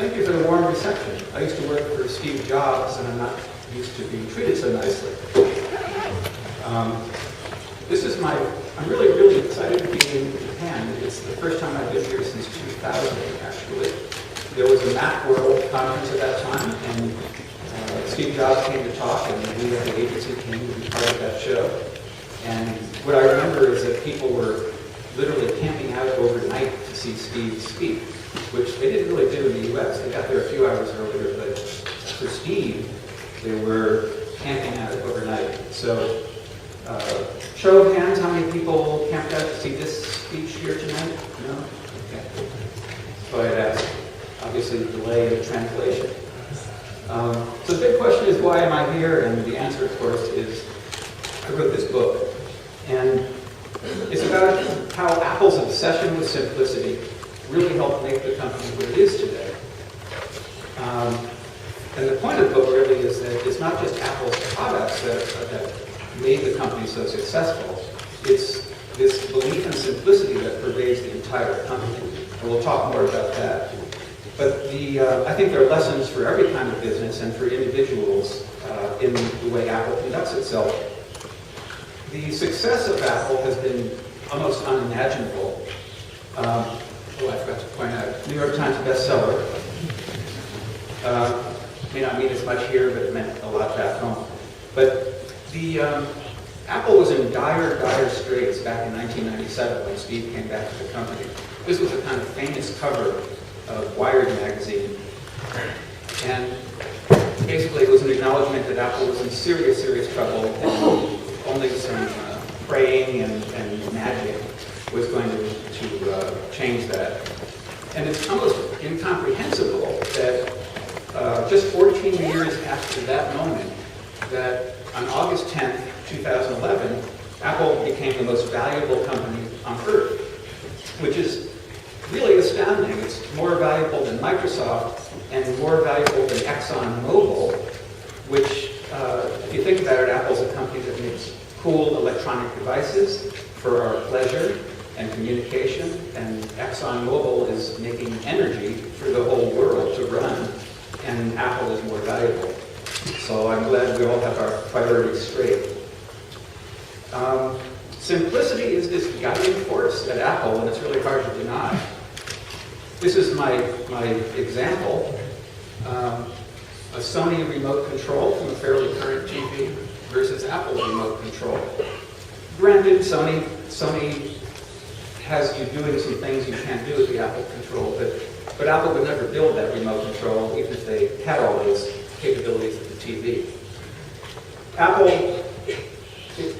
thank you for the warm reception. I used to work for Steve Jobs, and I'm not used to being treated so nicely. I'm really, really excited to be in Japan. It's the first time I've been here since 2000, actually. There was a Macworld conference at that time, and Steve Jobs came to talk, and we at the agency came to be part of that show. And what I remember is that people were literally camping out overnight to see Steve speak, which they didn't really do in the US. They got there a few hours earlier, but for Steve, they were camping out overnight. So, show of hands, how many people camped out to see this speech here tonight? No? Okay. So I'd ask, obviously, the delay in the translation. So the big question is, why am I here? And the answer, of course, is I wrote this book. And it's about how Apple's obsession with simplicity really helped make the company what it is today. And the point of the book really is that it's not just Apple's products that made the company so successful. It's this belief in simplicity that pervades the entire company. And we'll talk more about that. But I think there are lessons for every kind of business and for individuals in the way Apple conducts itself. The success of Apple has been almost unimaginable. I forgot to point out, New York Times bestseller. May not mean as much here, but it meant a lot back home. But Apple was in dire straits back in 1997 when Steve came back to the company. This was a kind of famous cover of Wired magazine. And basically it was an acknowledgement that Apple was in serious trouble, and only some praying and magic was going to change that. And it's almost incomprehensible that just 14 years after that moment, that on August 10th, 2011, Apple became the most valuable company on earth, which is really astounding. It's more valuable than Microsoft and more valuable than ExxonMobil, which, if you think about it, Apple's a company that makes cool electronic devices for our pleasure and communication, and ExxonMobil is making energy for the whole world to run, and Apple is more valuable. So I'm glad we all have our priorities straight. Simplicity is this guiding force at Apple, and it's really hard to deny. This is my example. A Sony remote control from a fairly current TV versus Apple's remote control. Granted, Sony has you doing some things you can't do with the Apple control, but Apple would never build that remote control even if they had all those capabilities of the TV. Apple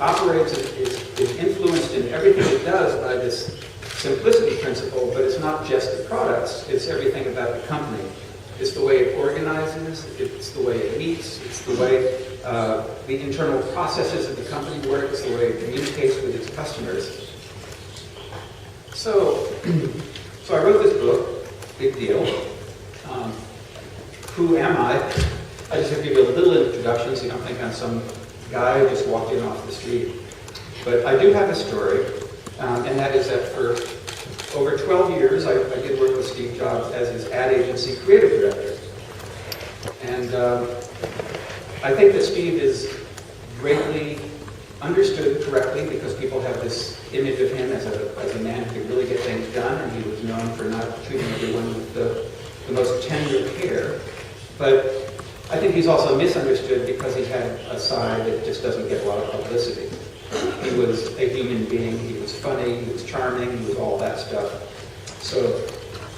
operates, is influenced in everything it does by this simplicity principle, but it's not just the products, it's everything about the company. It's the way it organizes, it's the way it meets, it's the way the internal processes of the company work, it's the way it communicates with its customers. So I wrote this book, big deal. Who am I? I just have to give you a little introduction so you don't think I'm some guy who just walked in off the street. But I do have a story, and that is that for over 12 years, I did work with Steve Jobs as his ad agency creative director. And I think that Steve is greatly understood correctly because people have this image of him as a man who could really get things done, and he was known for not treating everyone with the most tender care. But I think he's also misunderstood because he had a side that just doesn't get a lot of publicity. He was a human being, he was funny, he was charming, he was all that stuff. So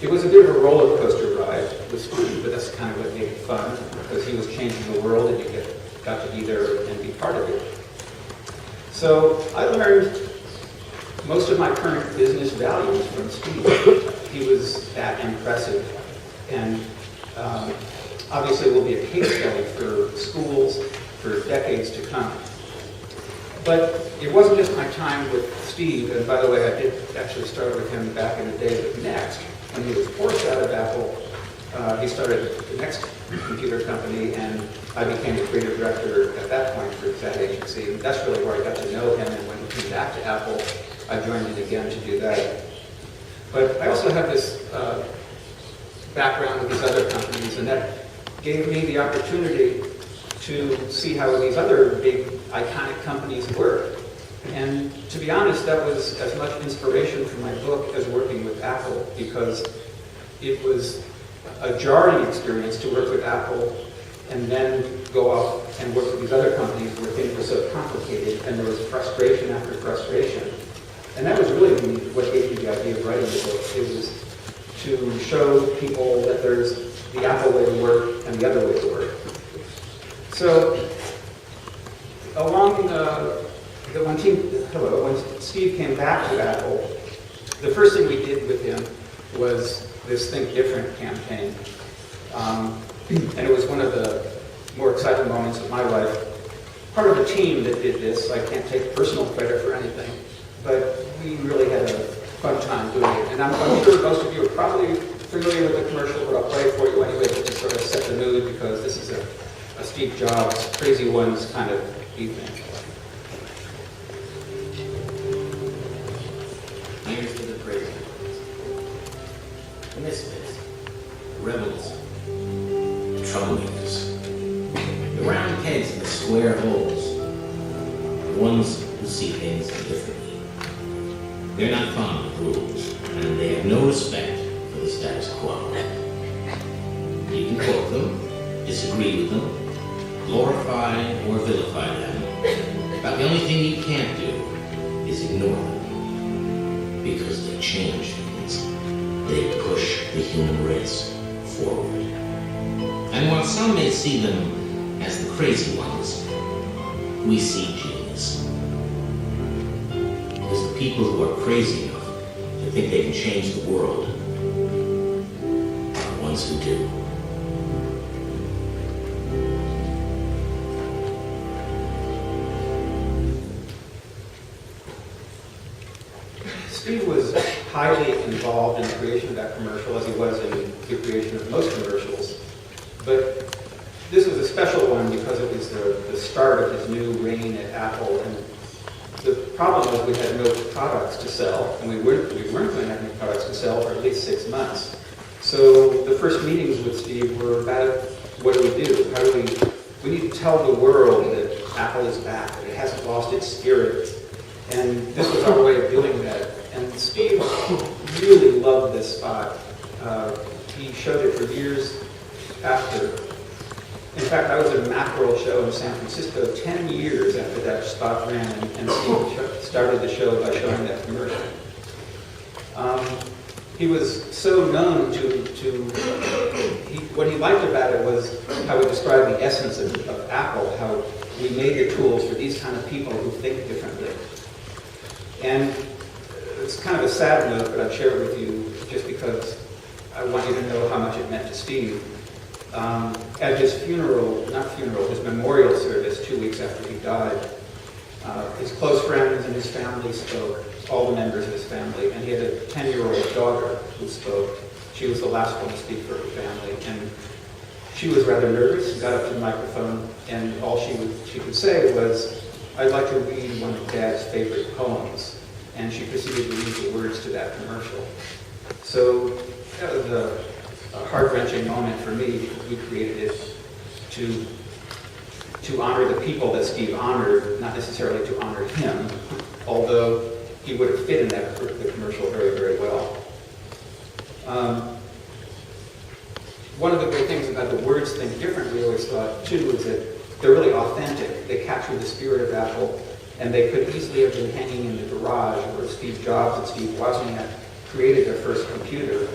it was a bit of a roller coaster ride with Steve, but that's kind of what made it fun, because he was changing the world and you got to be there and be part of it. So I learned most of my current business values from Steve. He was that impressive, and obviously will be a case study for schools for decades to come. But it wasn't just my time with Steve, and by the way, I did actually start with him back in the day with Next. When he was forced out of Apple, he started the Next computer company, and I became the creative director at that point for his ad agency. And that's really where I got to know him, and when he came back to Apple, I joined it again to do that. But I also have this background with these other companies, and that gave me the opportunity to see how these other big iconic companies work. And to be honest, that was as much inspiration for my book as working with Apple, because it was a jarring experience to work with Apple and then go off and work with these other companies where things were so complicated and there was frustration after frustration. And that was really what gave me the idea of writing the book. It was to show people that there's the Apple way to work and the other way to work. So when Steve came back to Apple, the first thing we did with him was this Think Different campaign. And it was one of the more exciting moments of my life. Part of a team that did this, so I can't take personal credit for anything, but we really had a fun time doing it. And I'm sure most of you are probably familiar with the commercial, but I'll play it for you anyway to sort of set the mood, because this is a Steve Jobs, Crazy Ones kind of evening. Here's to the crazy ones. The misfits, the rebels, the troublemakers, the round heads and the square holes, the ones who see things differently. They're not fond of rules, and they have no respect for the status quo. You can quote them, disagree with them, glorify or vilify them, but the only thing you can't do is ignore them, because they change things. They push the human race forward. And while some may see them as the crazy ones, we see genius. Because the people who are crazy enough to think they can change the world are the ones who do. Steve was highly involved in the creation of that commercial, as he was in the creation of most commercials. But this was a special one because it was the start of his new reign at Apple. And the problem was we had no products to sell, and we weren't going to have any products to sell for at least 6 months. So the first meetings with Steve were about, what do? How do we need to tell the world that Apple is back, that it hasn't lost its spirit. And this was our way of doing that. And Steve really loved this spot. He showed it for years after. In fact, I was at a Macworld show in San Francisco 10 years after that spot ran, and Steve started the show by showing that commercial. He was so known what he liked about it was how he described the essence of Apple, how we made the tools for these kind of people who think differently. And it's kind of a sad note, but I'll share it with you just because I want you to know how much it meant to Steve. At his his memorial service 2 weeks after he died, his close friends and his family spoke, all the members of his family, and he had a 10-year-old daughter who spoke. She was the last one to speak for her family, and she was rather nervous, got up to the microphone, and all she could say was, "I'd like to read one of Dad's favorite poems." And she proceeded to read the words to that commercial. So that was a heart-wrenching moment for me, because we created it to honor the people that Steve honored, not necessarily to honor him, although he would have fit in the commercial very, very well. One of the great things about the words Think Different, we always thought, too, is that they're really authentic. They capture the spirit of Apple, and they could easily have been hanging in the garage where Steve Jobs and Steve Wozniak created their first computer.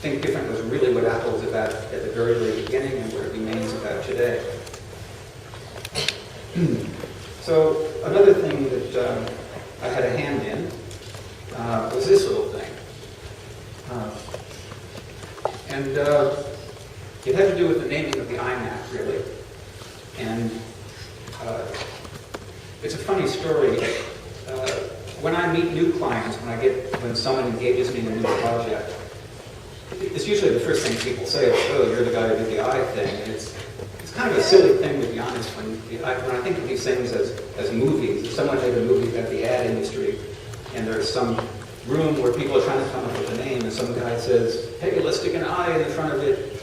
Think Different was really what Apple was about at the very, very beginning and what it remains about today. So another thing that I had a hand in was this little thing. And it had to do with the naming of the iMac, really. And it's a funny story. When I meet new clients, when someone engages me in a new project, it's usually the first thing people say is, "Oh, you're the guy who did the I thing." And it's kind of a silly thing, to be honest. When I think of these things as movies, if someone made a movie about the ad industry, and there's some room where people are trying to come up with a name, and some guy says, hey, let's stick an I in the front of it,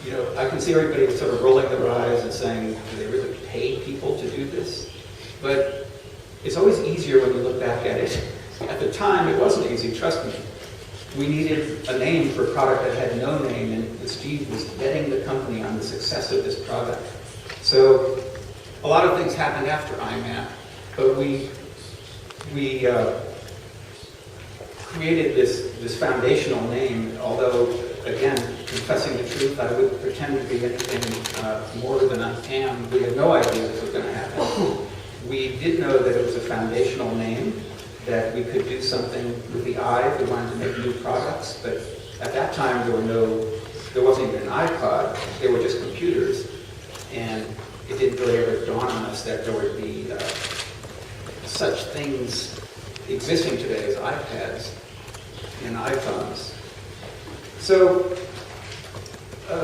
you know, I can see everybody sort of rolling their eyes and saying, do they really pay people to do this? But it's always easier when you look back at it. At the time, it wasn't easy, trust me. We needed a name for a product that had no name, and Steve was betting the company on the success of this product. So a lot of things happened after IMAP, but we created this foundational name, although, again, confessing the truth, I wouldn't pretend to be anything more than I am. We had no idea this was going to happen. We did know that it was a foundational name, that we could do something with the I if we wanted to make new products, but at that time there wasn't even an iPod, they were just computers, and it didn't really ever dawn on us that there would be such things existing today as iPads and iPhones. So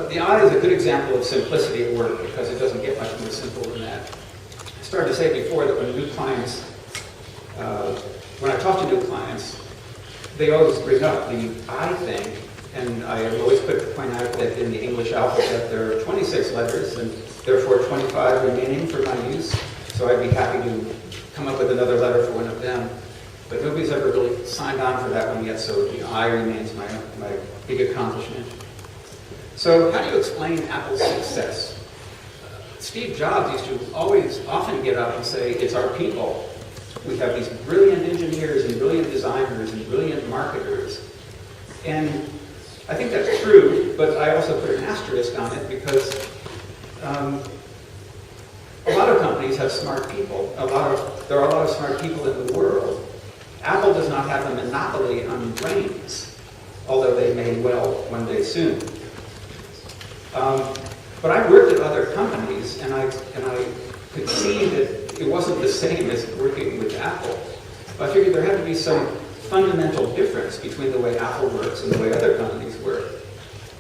the I is a good example of simplicity at work because it doesn't get much more simple than that. I started to say before that when I talk to new clients, they always bring up the I thing, and I am always quick to point out that in the English alphabet there are 26 letters, and therefore 25 remaining for my use, so I'd be happy to come up with another letter for one of them. But nobody's ever really signed on for that one yet, so the I remains my big accomplishment. So how do you explain Apple's success? Steve Jobs used to often get up and say, it's our people. We have these brilliant engineers and brilliant designers and brilliant marketers. And I think that's true, but I also put an asterisk on it because a lot of companies have smart people. There are a lot of smart people in the world. Apple does not have a monopoly on brains, although they may well one day soon. But I worked at other companies, and I could see that it wasn't the same as working with Apple. I figured there had to be some fundamental difference between the way Apple works and the way other companies work.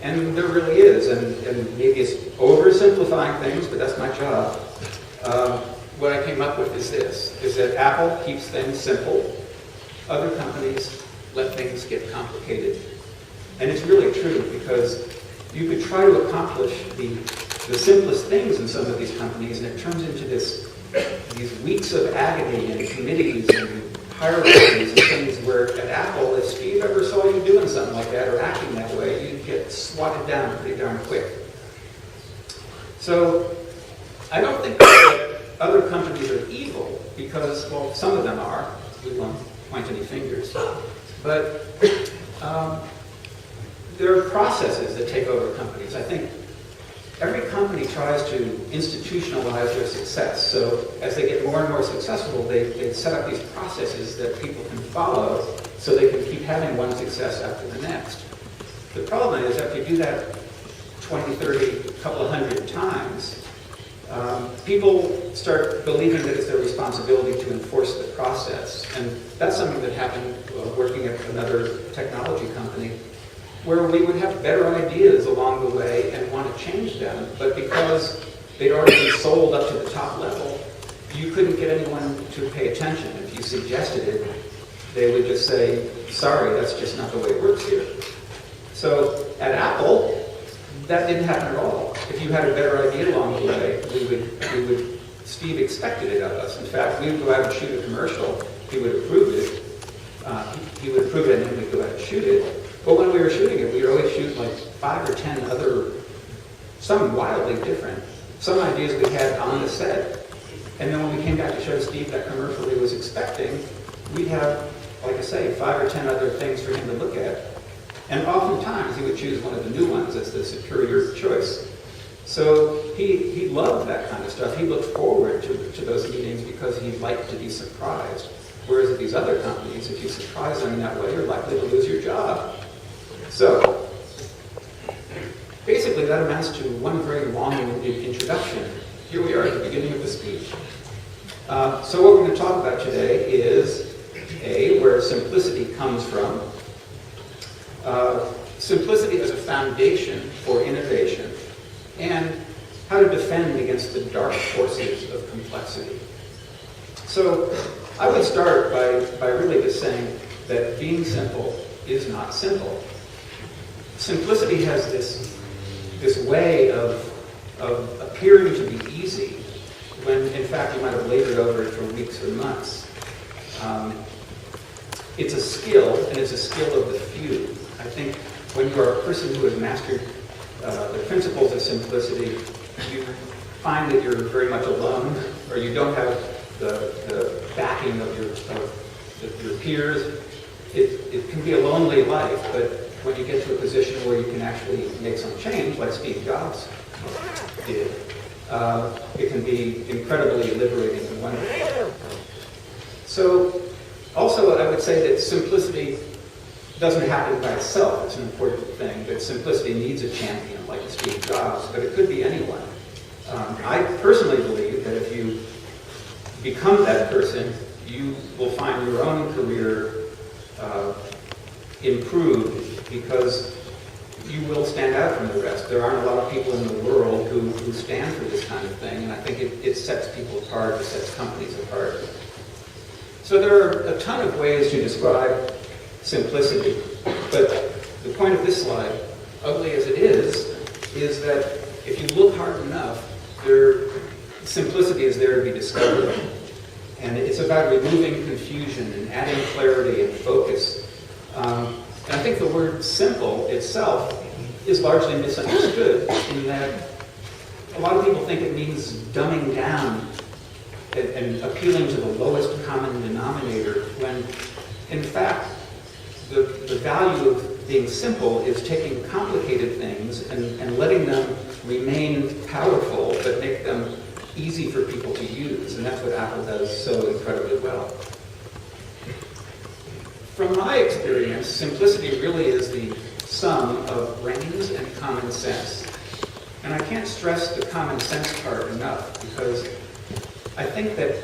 And there really is, and maybe it's oversimplifying things, but that's my job. What I came up with is this, is that Apple keeps things simple. Other companies let things get complicated. And it's really true, because you could try to accomplish the simplest things in some of these companies, and it turns into these weeks of agony and committees and hierarchies and things where at Apple, if Steve ever saw you doing something like that or acting that way, you'd get swatted down pretty darn quick. So I don't think that other companies are evil because, well, some of them are. We won't point any fingers. But there are processes that take over companies. I think every company tries to institutionalize their success. So as they get more and more successful, they set up these processes that people can follow so they can keep having one success after the next. The problem is that if you do that 20, 30, a couple of hundred times, people start believing that it's their responsibility to enforce the process. And that's something that happened working at another technology company, where we would have better ideas along the way and want to change them, but because they'd already been sold up to the top level, you couldn't get anyone to pay attention. If you suggested it, they would just say, sorry, that's just not the way it works here. So at Apple, that didn't happen at all. If you had a better idea along the way, Steve expected it of us. In fact, we would go out and shoot a commercial, he would approve it, and then we'd go out and shoot it. But when we were shooting it, we would always shoot like 5 or 10 other, some wildly different, some ideas we had on the set. And then when we came back to show Steve that commercial he was expecting, we'd have, like I say, 5 or 10 other things for him to look at. And oftentimes he would choose one of the new ones as the superior choice. So he loved that kind of stuff. He looked forward to those meetings because he liked to be surprised. Whereas at these other companies, if you surprise them in that way, you're likely to lose your job. So basically that amounts to one very long-winded introduction. Here we are at the beginning of the speech. So what we're going to talk about today is, A, where simplicity comes from, simplicity as a foundation for innovation, and how to defend against the dark forces of complexity. So I would start by really just saying that being simple is not simple. simplicity has this way of appearing to be easy when in fact you might have labored over it for weeks or months. It's a skill, and it's a skill of the few. I think when you are a person who has mastered the principles of simplicity, you find that you're very much alone, or you don't have the backing of your peers. It can be a lonely life, but when you get to a position where you can actually make some change, like Steve Jobs did, it can be incredibly liberating and wonderful. So, also I would say that simplicity doesn't happen by itself. It's an important thing, but simplicity needs a champion like Steve Jobs, but it could be anyone. I personally believe that if you become that person, you will find your own career improved, because you will stand out from the rest. There aren't a lot of people in the world who stand for this kind of thing, and I think it sets people apart, it sets companies apart. So there are a ton of ways to describe simplicity, but the point of this slide, ugly as it is that if you look hard enough, simplicity is there to be discovered. And it's about removing confusion and adding clarity and focus. And I think the word simple itself is largely misunderstood in that a lot of people think it means dumbing down and appealing to the lowest common denominator, when in fact the value of being simple is taking complicated things and letting them remain powerful, but make them easy for people to use, and that's what Apple does so incredibly well. From my experience, simplicity really is the sum of brains and common sense. And I can't stress the common sense part enough, because I think that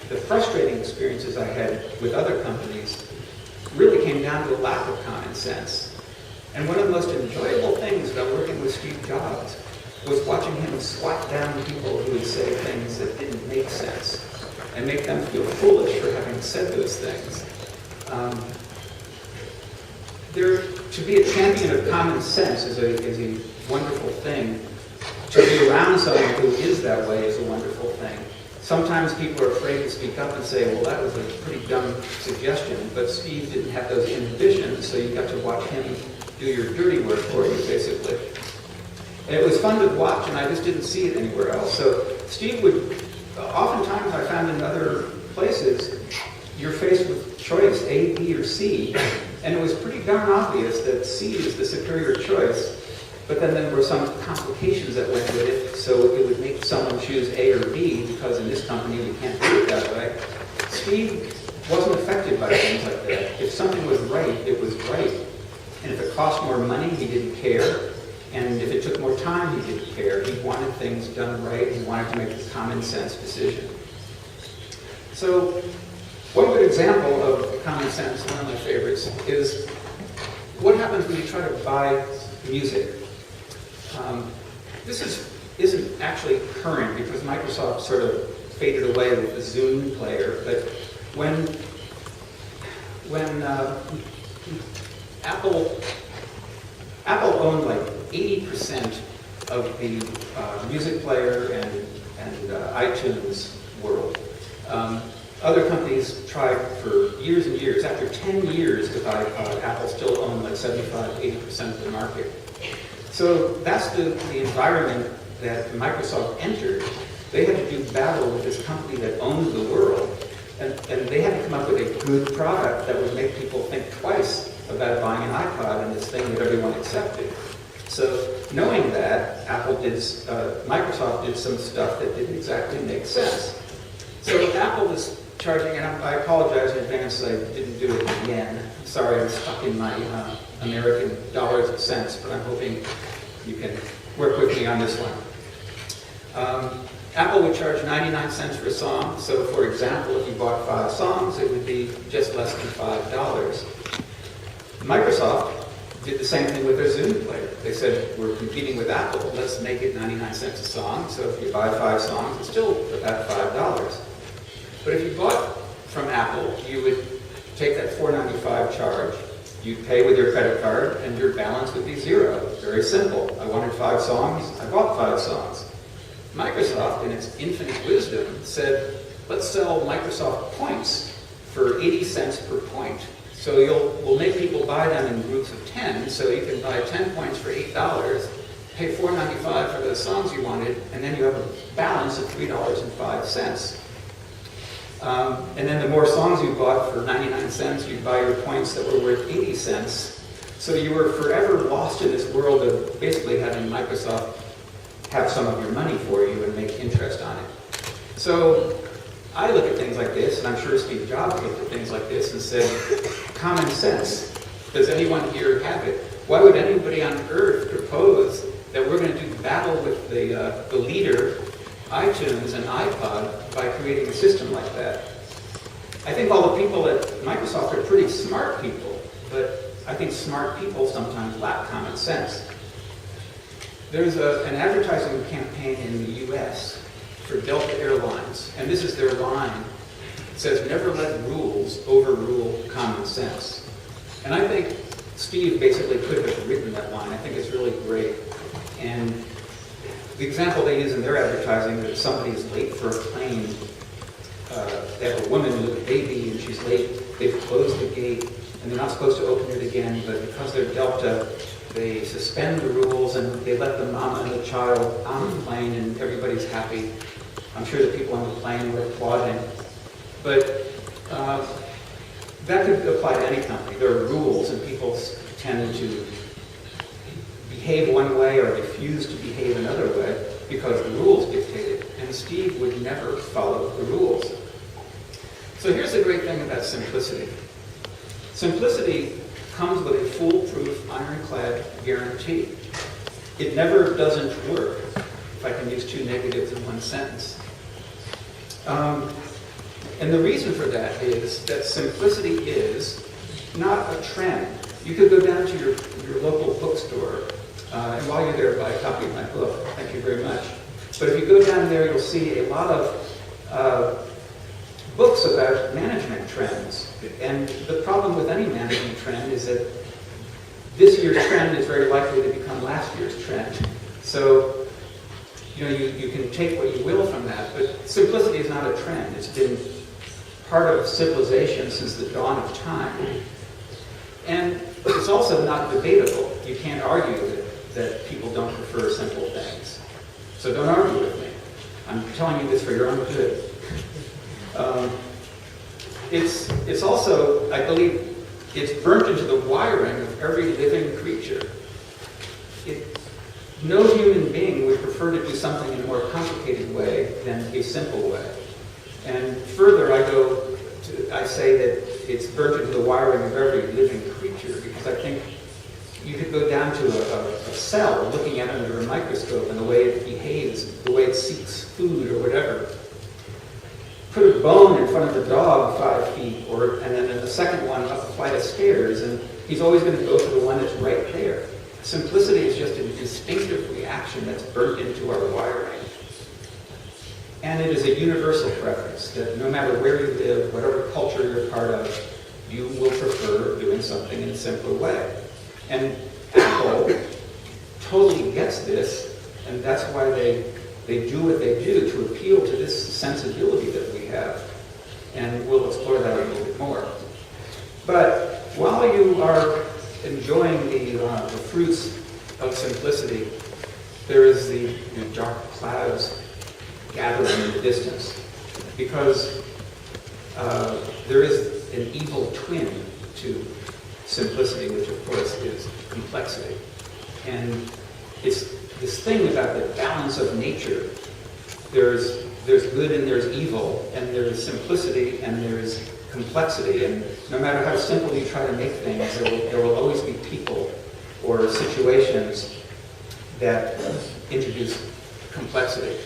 the frustrating experiences I had with other companies really came down to a lack of common sense. And one of the most enjoyable things about working with Steve Jobs was watching him swat down people who would say things that didn't make sense and make them feel foolish for having said those things. To be a champion of common sense is a wonderful thing. To be around someone who is that way is a wonderful thing. Sometimes people are afraid to speak up and say, well, that was a pretty dumb suggestion, but Steve didn't have those inhibitions, so you got to watch him do your dirty work for you, basically. And it was fun to watch, and I just didn't see it anywhere else. So Steve would, oftentimes I found in other places, you're faced with choice, A, B, or C, and it was pretty darn obvious that C is the superior choice, but then there were some complications that went with it, so it would make someone choose A or B, because in this company we can't do it that way. Steve wasn't affected by things like that. If something was right, it was right. And if it cost more money, he didn't care. And if it took more time, he didn't care. He wanted things done right. He wanted to make a common sense decision. So one good example of common sense, one of my favorites, is what happens when you try to buy music. This isn't actually current, because Microsoft sort of faded away with the Zune player, but when Apple owned like 80% of the music player and iTunes world. Other companies tried for years and years. After 10 years to buy Apple still owned like 75-80% of the market. So that's the environment that Microsoft entered. They had to do battle with this company that owned the world. And they had to come up with a good product that would make people think twice about buying an iPod and this thing that everyone accepted. So knowing that, Microsoft did some stuff that didn't exactly make sense. So Apple is charging, and I apologize in advance that I didn't do it again. Sorry, I'm stuck in my American dollars and cents, but I'm hoping you can work with me on this one. Apple would charge 99 cents for a song. So for example, if you bought 5 songs, it would be just less than $5. Microsoft did the same thing with their Zune player. They said, we're competing with Apple, let's make it 99 cents a song. So if you buy 5 songs, it's still about $5. But if you bought from Apple, you would take that $4.95 charge, you'd pay with your credit card, and your balance would be $0. very simple. I wanted 5 songs, I bought 5 songs. Microsoft, in its infinite wisdom, said, let's sell Microsoft points for 80 cents per point. So we'll make people buy them in groups of 10, so you can buy 10 points for $8, pay $4.95 for the songs you wanted, and then you have a balance of $3.05. And then the more songs you bought for 99 cents, you'd buy your points that were worth 80 cents. So you were forever lost in this world of basically having Microsoft have some of your money for you and make interest on it. So I look at things like this, and I'm sure Steve Jobs looked at things like this and said, common sense. Does anyone here have it? Why would anybody on earth propose that we're going to do battle with the leader, iTunes and iPod, by creating a system like that? I think all the people at Microsoft are pretty smart people, but I think smart people sometimes lack common sense. There's an advertising campaign in the US for Delta Airlines, and this is their line. It says, never let rules overrule common sense. And I think Steve basically could have written that line. I think it's really great. And the example they use in their advertising is that somebody is late for a plane. They have a woman with a baby and she's late. They've closed the gate and they're not supposed to open it again, but because they're Delta, they suspend the rules and they let the mama and the child on the plane and everybody's happy. I'm sure the people on the plane were applauding. But that could apply to any company. There are rules and people tend to behave one way or refuse to behave another way because the rules dictate it. And Steve would never follow the rules. So here's the great thing about simplicity. Simplicity comes with a foolproof, ironclad guarantee. It never doesn't work, if I can use 2 negatives in one sentence. And the reason for that is that simplicity is not a trend. You could go down to your local bookstore, and while you're there, buy a copy of my book. Thank you very much. But if you go down there, you'll see a lot of books about management trends. And the problem with any management trend is that this year's trend is very likely to become last year's trend. So, you can take what you will from that, but simplicity is not a trend. It's been part of civilization since the dawn of time. And it's also not debatable. You can't argue that people don't prefer simple things. So don't argue with me. I'm telling you this for your own good. It's also, I believe, it's burnt into the wiring of every living creature. No human being would prefer to do something in a more complicated way than a simple way. And further, I say that it's burnt into the wiring of every living creature because I think you could go down to a cell, looking at it under a microscope and the way it behaves, the way it seeks food or whatever. Put a bone in front of the dog 5 feet, and then the second one up a flight of stairs, and he's always going to go for the one that's right there. Simplicity is just a distinctive reaction that's burnt into our wiring. And it is a universal preference that no matter where you live, whatever culture you're part of, you will prefer doing something in a simpler way. And Apple totally gets this, and that's why they do what they do to appeal to this sensibility that we have. And we'll explore that a little bit more. But while you are enjoying the fruits of simplicity, there is the dark clouds gathering in the distance, because there is an evil twin to simplicity, which of course is complexity. And it's this thing about the balance of nature. There's good and there's evil, and there's simplicity and there's complexity. And no matter how simple you try to make things, there will always be people or situations that introduce complexity.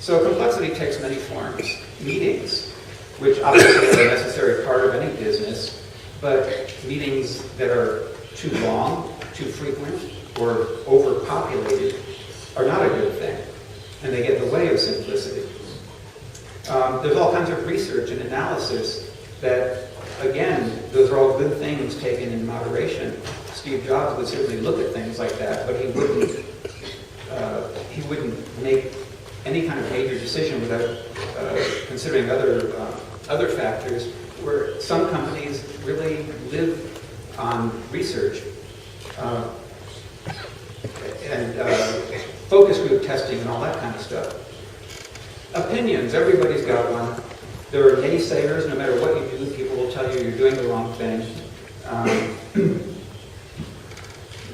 So complexity takes many forms. Meetings, which obviously are a necessary part of any business, but meetings that are too long, too frequent, or overpopulated are not a good thing, and they get in the way of simplicity. There's all kinds of research and analysis that, again, those are all good things taken in moderation. Steve Jobs would certainly look at things like that, but he wouldn't make any kind of major decision without considering other factors, where some companies really live on research and focus group testing and all that kind of stuff. Opinions, everybody's got one. There are naysayers. No matter what you do, people will tell you you're doing the wrong thing.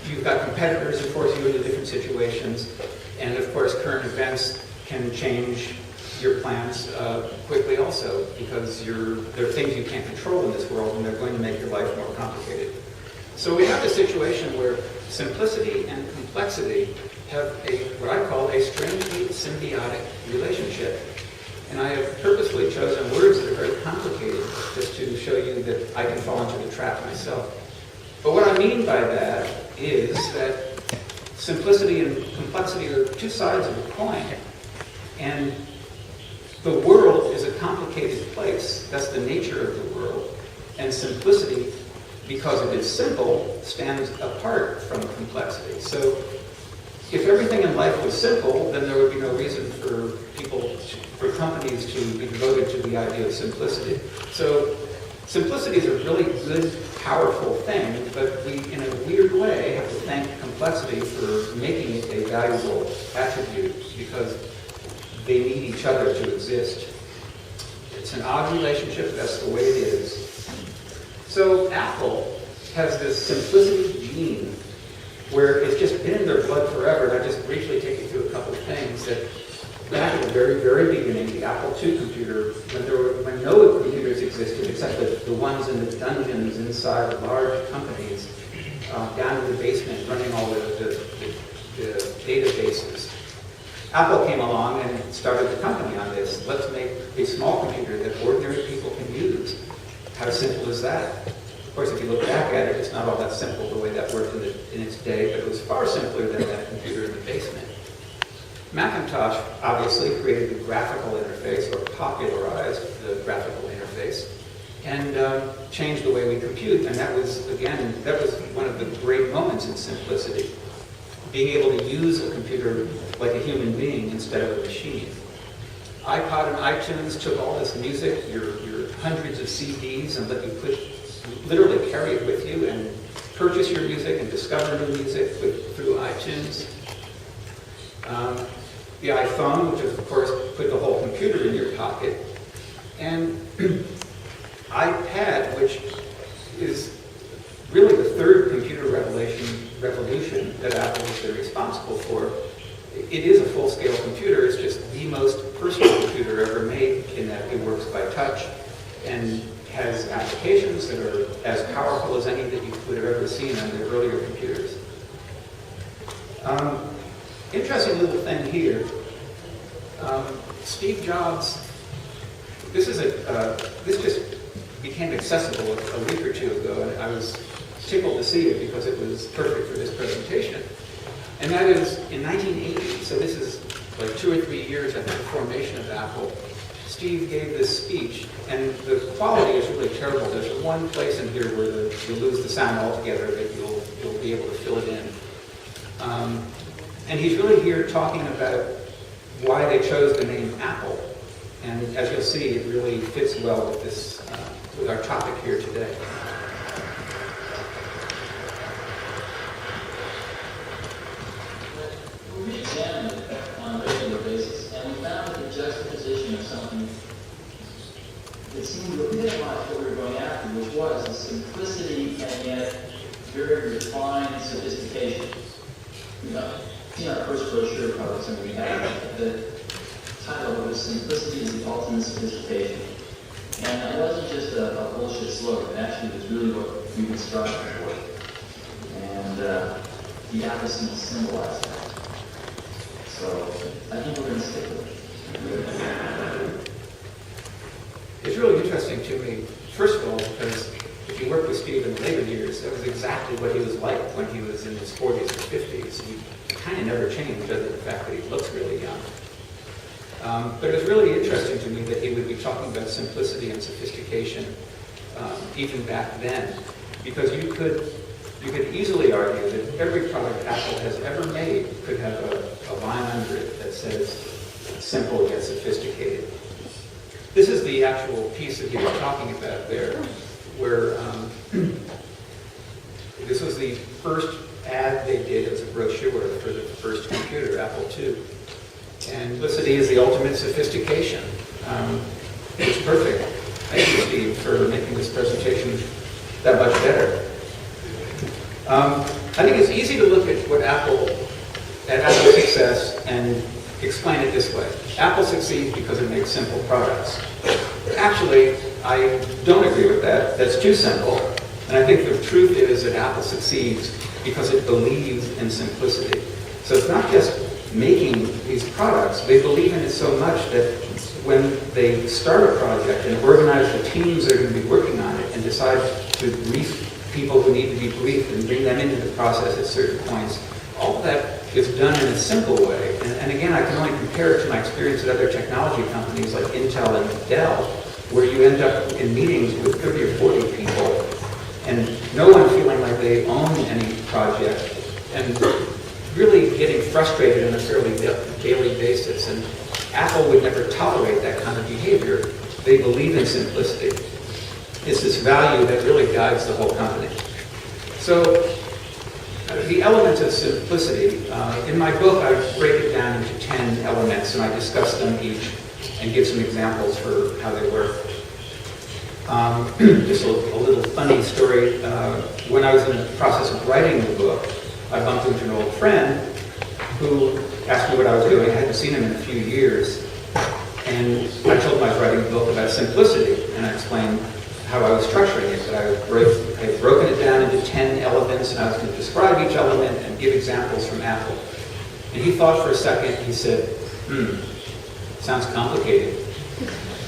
You've got competitors who force you into different situations. And of course, current events can change your plans quickly also, because there are things you can't control in this world, and they're going to make your life more complicated. So we have a situation where simplicity and complexity have what I call a strangely symbiotic relationship. And I have purposefully chosen words that are very complicated just to show you that I can fall into the trap myself. But what I mean by that is that simplicity and complexity are two sides of a coin. And the world is a complicated place. That's the nature of the world. And simplicity, because it is simple, stands apart from complexity. So if everything in life was simple, then there would be no reason for companies to be devoted to the idea of simplicity. So simplicity is a really good, powerful thing, but we, in a weird way, have to thank complexity for making it a valuable attribute, because they need each other to exist. It's an odd relationship, that's the way it is. So Apple has this simplicity gene where it's just been in their blood forever, and I'll just briefly take you through a couple of things. That back at the very, very beginning, the Apple II computer, when no computers existed except the ones in the dungeons inside large companies, down in the basement running all the databases, Apple came along and started the company on this. Let's make a small computer that ordinary people can use. How simple is that? Of course, if you look back at it, it's not all that simple the way that worked in its day, but it was far simpler than that computer in the basement. Macintosh obviously created the graphical interface, or popularized the graphical interface, and changed the way we compute. And that was one of the great moments in simplicity. Being able to use a computer like a human being instead of a machine. iPod and iTunes took all this music, your hundreds of CDs, and let you literally carry it with you and purchase your music and discover new music through iTunes. The iPhone, which of course put the whole computer in your pocket. And iPad, which is really the third computer revolution that Apple has been responsible for. It is a full-scale computer. It's just the most personal computer ever made, in that it works by touch and has applications that are as powerful as any that you would have ever seen on the earlier computers. Interesting little thing here. Steve Jobs, this just became accessible a week or two ago, and I was tickled to see it because it was perfect for this presentation. And that is, in 1980, so this is like 2 or 3 years after the formation of Apple, Steve gave this speech, and the quality is really terrible. There's one place in here where you lose the sound altogether, but you'll be able to fill it in. And he's really here talking about why they chose the name Apple. And as you'll see, it really fits well with this, with our topic here today. We examined it on a regular basis, and we found that the juxtaposition of something that seemed to epitomize what we were going after, which was the simplicity and yet very refined sophistication. See our first brochure, probably some of you have, the title was "Simplicity is the Ultimate Sophistication." And it wasn't just a bullshit slogan. Actually, it was really what we've been striving for. And the apple seed symbolized that. So I think we're going to stick with it. It's really interesting to me, first of all, because if you worked with Steve in the later years, that was exactly what he was like when he was in his 40s and 50s. He kind of never changed, other than the fact that he looks really young. But it was really interesting to me that he would be talking about simplicity and sophistication even back then, because you could You could easily argue that every product Apple has ever made could have a line under it that says simple yet sophisticated. This is the actual piece that you were talking about there, where this was the first ad they did as a brochure for the first computer, Apple II. And simplicity is the ultimate sophistication. It's perfect. Thank you, Steve, for making this presentation that much better. I think it's easy to look at Apple's success and explain it this way. Apple succeeds because it makes simple products. Actually, I don't agree with that. That's too simple. And I think the truth is that Apple succeeds because it believes in simplicity. So it's not just making these products. They believe in it so much that when they start a project and organize the teams that are going to be working on it and decide to brief people who need to be briefed and bring them into the process at certain points, all of that is done in a simple way. And again, I can only compare it to my experience at other technology companies like Intel and Dell, where you end up in meetings with 30 or 40 people and no one feeling like they own any project and really getting frustrated on a fairly daily basis. And Apple would never tolerate that kind of behavior. They believe in simplicity. It's this value that really guides the whole company. So the elements of simplicity, in my book I break it down into 10 elements and I discuss them each and give some examples for how they work. Just a little funny story. When I was in the process of writing the book, I bumped into an old friend who asked me what I was doing. I hadn't seen him in a few years. And I told him I was writing a book about simplicity, and I explained how I was structuring it, that I had broken it down into 10 elements, and I was going to describe each element and give examples from Apple. And he thought for a second, he said, sounds complicated.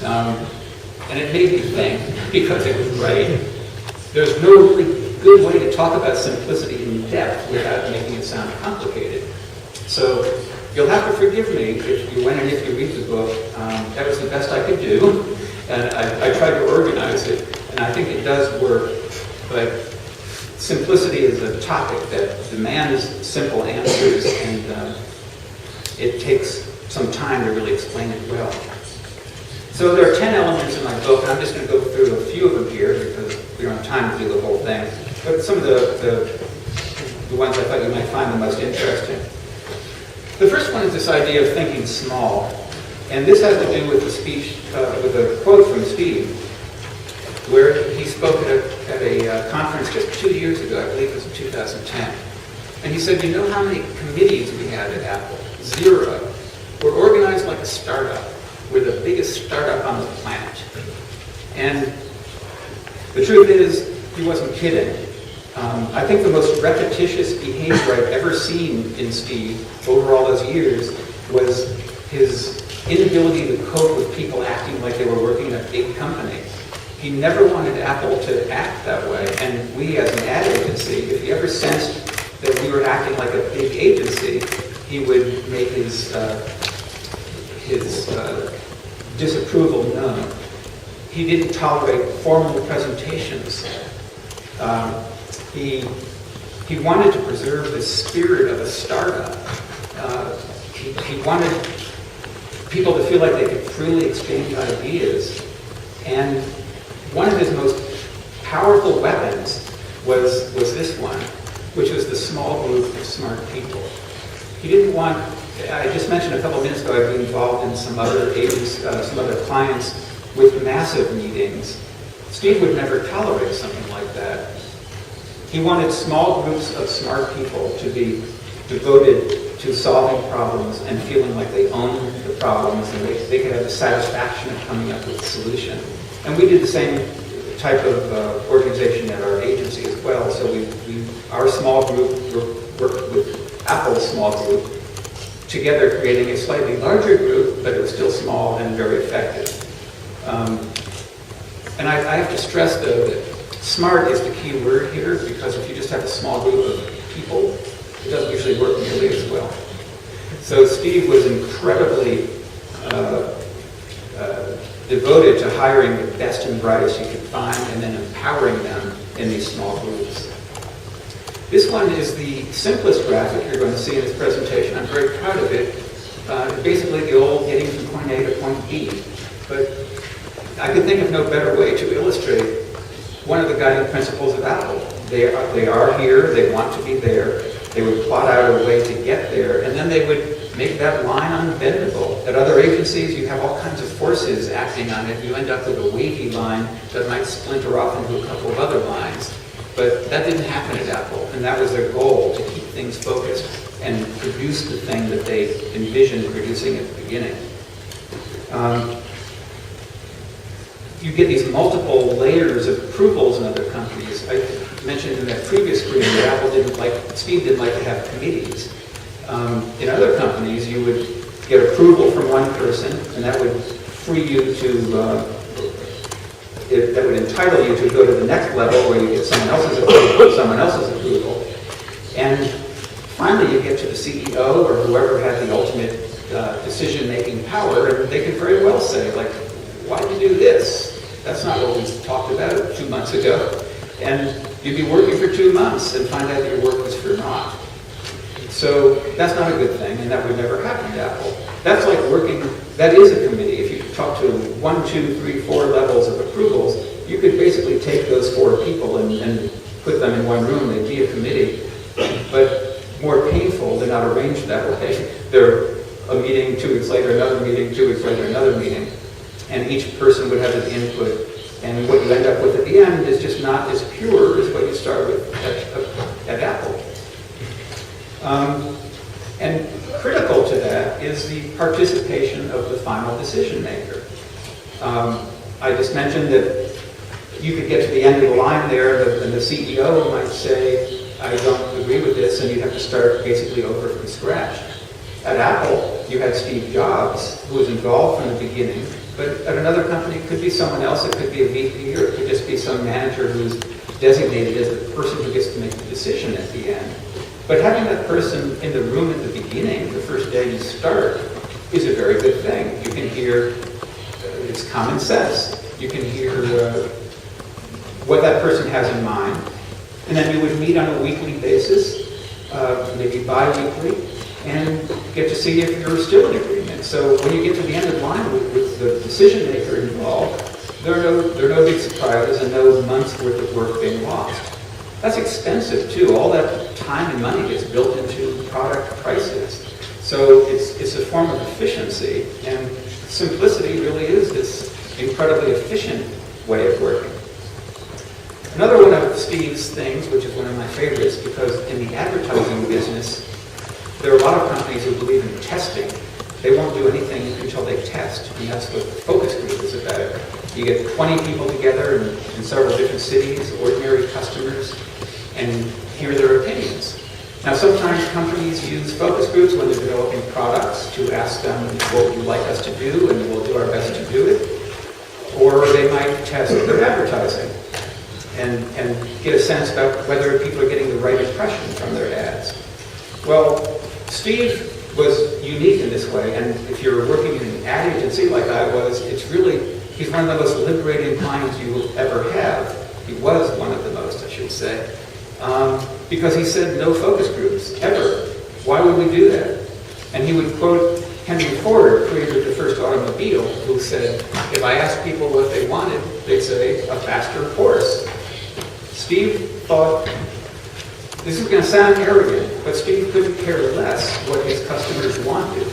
And it made me think, because it was right, there's no really good way to talk about simplicity in depth without making it sound complicated. So you'll have to forgive me if you read the book. That was the best I could do. And I tried to organize it, and I think it does work. But simplicity is a topic that demands simple answers, and it takes some time to really explain it well. So there are 10 elements in my book, and I'm just going to go through a few of them here because we don't have time to do the whole thing. But some of the ones I thought you might find the most interesting. The first one is this idea of thinking small. And this has to do with the speech, with a quote from Steve, where he spoke at a conference just 2 years ago, I believe it was in 2010. And he said, you know how many committees we have at Apple? 0. We're organized like a startup. We're the biggest startup on the planet. And the truth is, he wasn't kidding. I think the most repetitious behavior I've ever seen in Steve over all those years was his inability to cope with people acting like they were working in a big company. He never wanted Apple to act that way, and we as an ad agency, if he ever sensed that we were acting like a big agency, he would make his disapproval known. He didn't tolerate formal presentations. He wanted to preserve the spirit of a startup. He wanted people to feel like they could freely exchange ideas. And one of his most powerful weapons was this one, which was the small group of smart people. He didn't want, I just mentioned a couple minutes ago, I've been involved in some other clients with massive meetings. Steve would never tolerate something like that. He wanted small groups of smart people to be devoted to solving problems and feeling like they owned the problems and they could have the satisfaction of coming up with a solution. And we did the same type of organization at our agency as well. So our small group worked with Apple's small group together, creating a slightly larger group, but it was still small and very effective. And I have to stress, though, that smart is the key word here, because if you just have a small group of people, it doesn't usually work nearly as well. So Steve was incredibly devoted to hiring the best and brightest he could find and then empowering them in these small groups. This one is the simplest graphic you're going to see in this presentation. I'm very proud of it. Basically the old getting from point A to point B. But I could think of no better way to illustrate one of the guiding principles of Apple. They are here, they want to be there, they would plot out a way to get there, and then they would make that line unbendable. At other agencies, you have all kinds of forces acting on it. You end up with a wavy line that might splinter off into a couple of other lines. But that didn't happen at Apple, and that was their goal, to keep things focused and produce the thing that they envisioned producing at the beginning. You get these multiple layers of approvals in other companies. I mentioned in that previous screen that Steve didn't like to have committees. In other companies, you would get approval from one person, and that would free you to, that would entitle you to go to the next level where you get someone else's approval, And finally, you get to the CEO or whoever had the ultimate decision-making power, and they could very well say, like, why did you do this? That's not what we talked about 2 months ago. And you'd be working for 2 months and find out that your work was for naught. So that's not a good thing, and that would never happen at Apple. That's like working, that is a committee. If you talk to 1, 2, 3, 4 levels of approvals, you could basically take those 4 people and put them in one room. They'd be a committee, but more painful. They're not arranged that way. They're a meeting, 2 weeks later, another meeting, 2 weeks later, another meeting. And each person would have his input. And what you end up with at the end is just not as pure as what you start with at Apple. And critical to that is the participation of the final decision maker. I just mentioned that you could get to the end of the line there, and the CEO might say, I don't agree with this, and you'd have to start basically over from scratch. At Apple, you had Steve Jobs, who was involved from the beginning, but at another company, it could be someone else. It could be a VP, or it could just be some manager who's designated as the person who gets to make the decision at the end. But having that person in the room at the beginning, the first day you start, is a very good thing. You can hear, it's common sense. You can hear what that person has in mind. And then you would meet on a weekly basis, maybe bi-weekly, and get to see if you're still in agreement. So when you get to the end of the line with the decision maker involved, there are no big surprises and no months worth of work being lost. That's expensive too. All that time and money gets built into product prices. So it's a form of efficiency, and simplicity really is this incredibly efficient way of working. Another one of Steve's things, which is one of my favorites, because in the advertising business, there are a lot of companies who believe in testing. They won't do anything until they test, and that's what the focus group is about. You get 20 people together in several different cities, ordinary customers, and hear their opinions. Now, sometimes companies use focus groups when they're developing products to ask them what would you like us to do, and we'll do our best to do it. Or they might test their advertising and get a sense about whether people are getting the right impression from their ads. Well, Steve was unique in this way, and if you're working in an ad agency like I was, he's one of the most liberating clients you will ever have. He was one of the most, I should say, because he said no focus groups, ever. Why would we do that? And he would quote Henry Ford, creator of the first automobile, who said, if I asked people what they wanted, they'd say a faster horse. Steve thought, this is going to sound arrogant, but Steve couldn't care less what his customers wanted.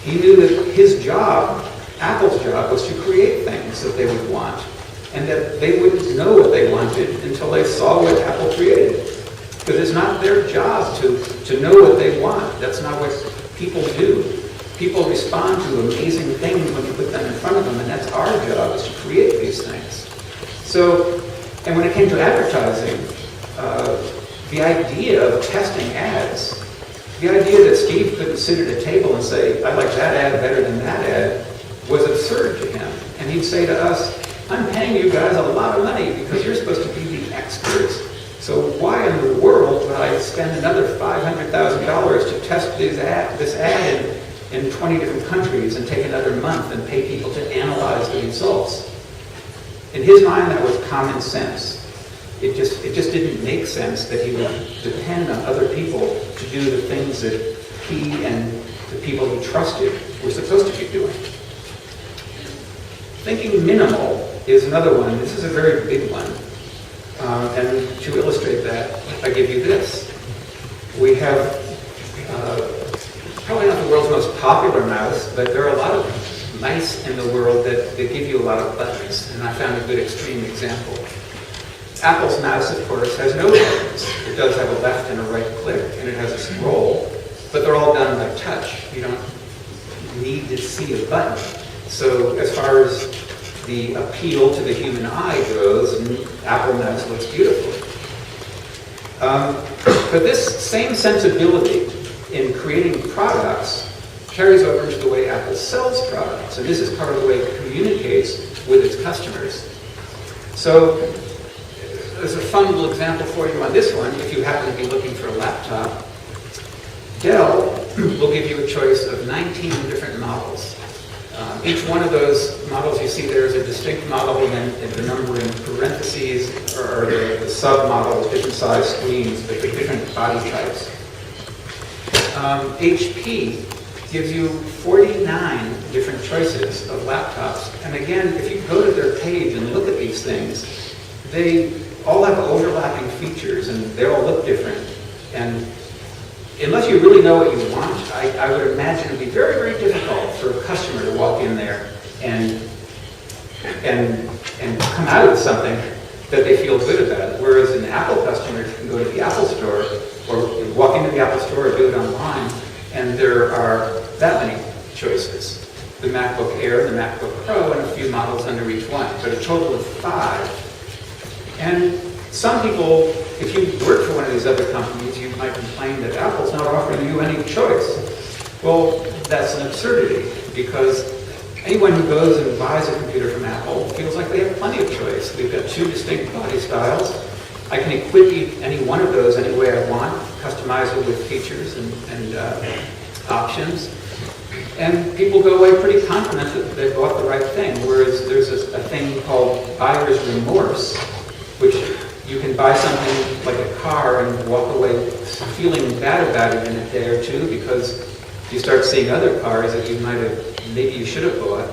He knew that his job, Apple's job, was to create things that they would want, and that they wouldn't know what they wanted until they saw what Apple created. Because it's not their job to know what they want. That's not what people do. People respond to amazing things when you put them in front of them, and that's our job, is to create these things. So, and when it came to advertising, the idea of testing ads, the idea that Steve couldn't sit at a table and say, I like that ad better than that ad, was absurd to him. And he'd say to us, I'm paying you guys a lot of money because you're supposed to be the experts. So why in the world would I spend another $500,000 to test this ad in 20 different countries and take another month and pay people to analyze the results? In his mind, that was common sense. it just didn't make sense that he would depend on other people to do the things that he and the people he trusted were supposed to be doing. Thinking minimal is another one. This is a very big one. And to illustrate that, I give you this. We have probably not the world's most popular mouse, but there are a lot of mice in the world that give you a lot of buttons, and I found a good extreme example. Apple's mouse, of course, has no buttons. It does have a left and a right click, and it has a scroll, but they're all done by touch. You don't need to see a button. So as far as the appeal to the human eye goes, Apple mouse looks beautiful. But this same sensibility in creating products carries over into the way Apple sells products, and this is part of the way it communicates with its customers. So there's a fun little example for you on this one. If you happen to be looking for a laptop, Dell will give you a choice of 19 different models. Each one of those models you see there is a distinct model, and then the number in parentheses are the sub-models, different size screens, but they're different body types. HP gives you 49 different choices of laptops. And again, if you go to their page and look at these things, they all have overlapping features, and they all look different. And unless you really know what you want, I would imagine it would be very, very difficult for a customer to walk in there and come out with something that they feel good about. Whereas an Apple customer can go to the Apple store, or walk into the Apple store or do it online, and there are that many choices. The MacBook Air, the MacBook Pro, and a few models under each one, but a total of 5. And some people, if you work for one of these other companies, you might complain that Apple's not offering you any choice. Well, that's an absurdity, because anyone who goes and buys a computer from Apple feels like they have plenty of choice. We've got 2 distinct body styles. I can equip any one of those any way I want, customize it with features and options. And people go away pretty confident that they bought the right thing, whereas there's a thing called buyer's remorse, which you can buy something like a car and walk away feeling bad about it in a day or two because you start seeing other cars that maybe you should have bought.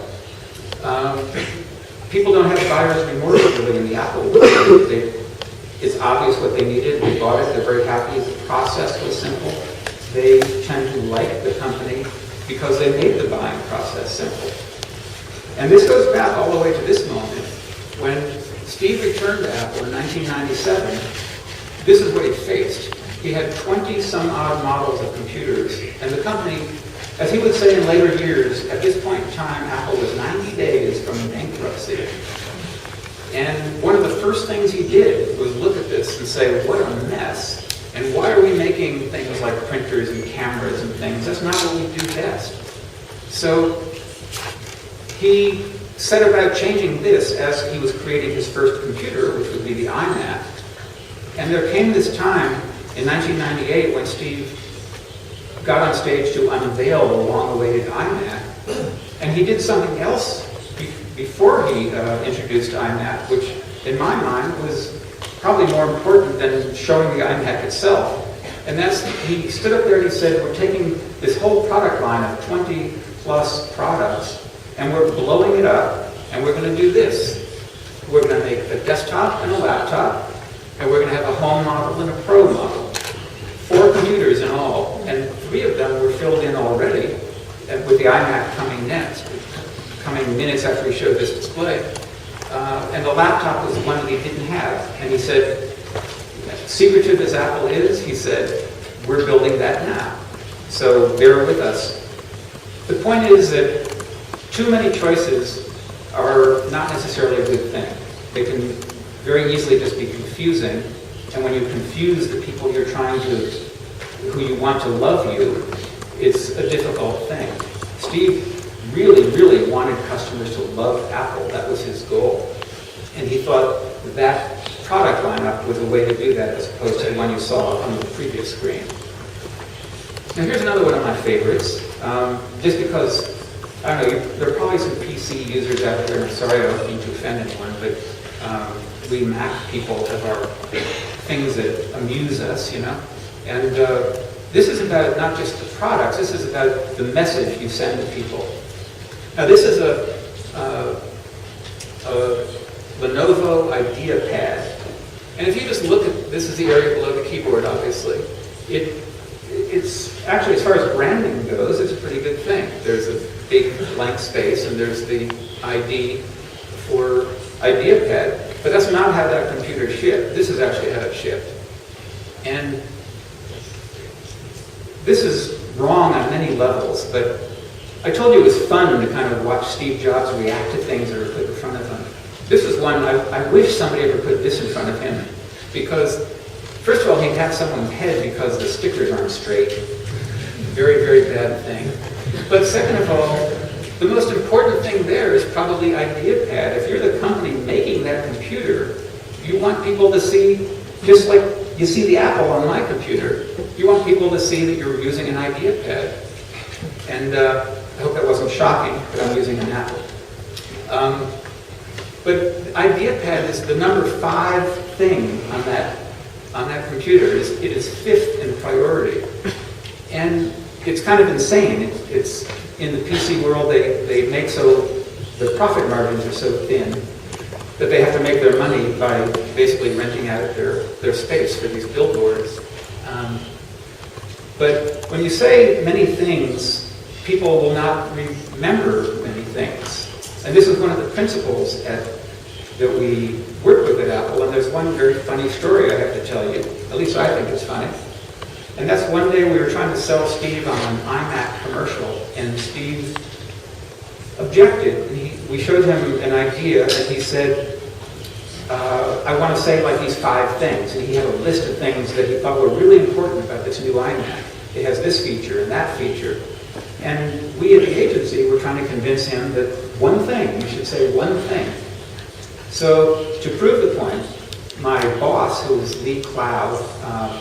People don't have buyer's remorse really in the Apple world. It's obvious what they needed, they bought it, they're very happy, the process was simple. They tend to like the company because they made the buying process simple. And this goes back all the way to this moment. When Steve returned to Apple in 1997, this is what he faced. He had 20-some-odd models of computers, and the company, as he would say in later years, at this point in time, Apple was 90 days from bankruptcy. And one of the first things he did was look at this and say, what a mess. And why are we making things like printers and cameras and things? That's not what we do best. So he set about changing this as he was creating his first computer, which would be the iMac. And there came this time in 1998 when Steve got on stage to unveil the long-awaited iMac. And he did something else before he introduced iMac, which in my mind was probably more important than showing the iMac itself. And that's, he stood up there and he said, we're taking this whole product line of 20 plus products and we're blowing it up and we're going to do this. We're going to make a desktop and a laptop, and we're going to have a home model and a pro model. 4 computers in all, and 3 of them were filled in already, with the iMac coming next, coming minutes after he showed this display. And the laptop was the one that he didn't have. And he said, secret to this Apple is, he said, we're building that now. So bear with us. The point is that too many choices are not necessarily a good thing. They can very easily just be confusing. And when you confuse the people who you want to love you, it's a difficult thing. Steve really, really wanted customers to love Apple. That was his goal. And he thought that product lineup was a way to do that as opposed to the one you saw on the previous screen. Now here's another one of my favorites. Just because, I don't know, there are probably some PC users out there, and I'm sorry I don't mean to offend anyone, but we Mac people have our things that amuse us, And this is about not just the products, this is about the message you send to people. Now this is a Lenovo IdeaPad. And if you just look at, this is the area below the keyboard, obviously. It's actually, as far as branding goes, it's a pretty good thing. There's a big blank space, and there's the ID for IdeaPad. But that's not how that computer shipped. This is actually how it shipped. And this is wrong on many levels, but I told you it was fun to kind of watch Steve Jobs react to things that are put in front of him. This is one, I wish somebody ever put this in front of him, because first of all, he'd have someone's head because the stickers aren't straight. Very, very bad thing. But second of all, the most important thing there is probably IdeaPad. If you're the company making that computer, you want people to see, just like you see the Apple on my computer, you want people to see that you're using an IdeaPad. And I hope that wasn't shocking, but I'm using an Apple. But IdeaPad is the number 5 thing on that computer. It is 5th in priority. And it's kind of insane. It's in the PC world, they make so, the profit margins are so thin that they have to make their money by basically renting out their space for these billboards. But when you say many things, people will not remember many things. And this is one of the principles that we work with at Apple. And there's one very funny story I have to tell you. At least I think it's funny. And that's one day we were trying to sell Steve on an iMac commercial, and Steve objected. We showed him an idea, and he said, I want to say like these 5 things. And he had a list of things that he thought were really important about this new iMac. It has this feature and that feature. And we at the agency were trying to convince him that one thing, you should say one thing. So to prove the point, my boss, who is Lee Clow,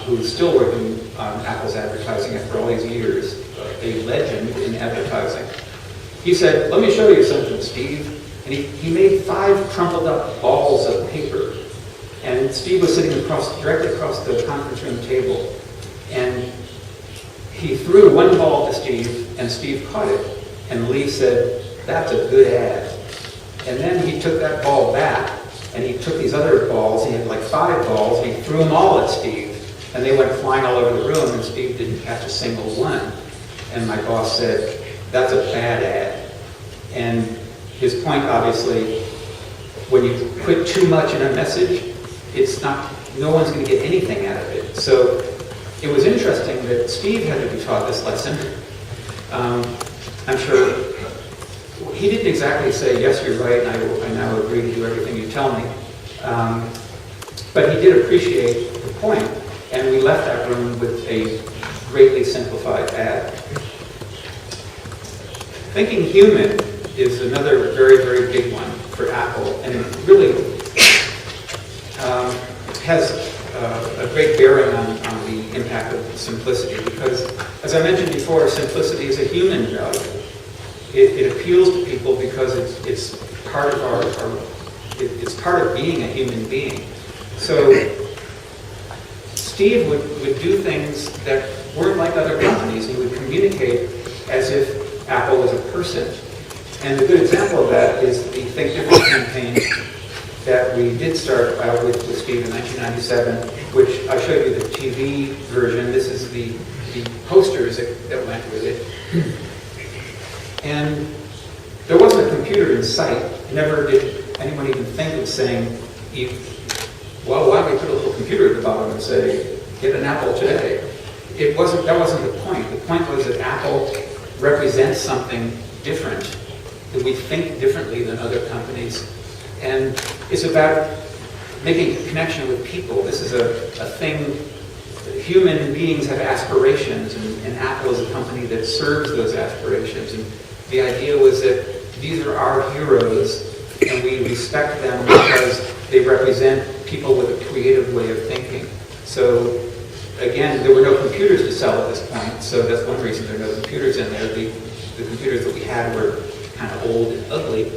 who's still working on Apple's advertising after all these years, a legend in advertising, he said, let me show you something, Steve. And he made 5 crumpled up balls of paper. And Steve was sitting directly across the conference room table. And he threw one ball to Steve, and Steve caught it. And Lee said, that's a good ad. And then he took that ball back, and he took these other balls. He had like 5 balls, and he threw them all at Steve. And they went flying all over the room, and Steve didn't catch a single one. And my boss said, that's a bad ad. And his point, obviously, when you put too much in a message, no one's going to get anything out of it. So it was interesting that Steve had to be taught this lesson. I'm sure he didn't exactly say, yes, you're right, and I now agree to do everything you tell me. But he did appreciate the point, and we left that room with a greatly simplified ad. Thinking human is another very, very big one for Apple, and it really has a great bearing on the impact of simplicity, because, as I mentioned before, simplicity is a human value. It appeals to people because it's part of it's part of being a human being. So Steve would do things that weren't like other companies. He would communicate as if Apple was a person. And a good example of that is the Think Different campaign that we did start out with Steve in 1997, which I showed you the TV version. This is the posters that went with it. And there wasn't a computer in sight. Never did anyone even think of saying, well, why don't we put a little computer at the bottom and say, get an Apple today? That wasn't the point. The point was that Apple represents something different, that we think differently than other companies. And it's about making a connection with people. This is a thing. Human beings have aspirations, and Apple is a company that serves those aspirations. And the idea was that these are our heroes, and we respect them because they represent people with a creative way of thinking. So, again, there were no computers to sell at this point, so that's one reason there are no computers in there. The computers that we had were kind of old and ugly.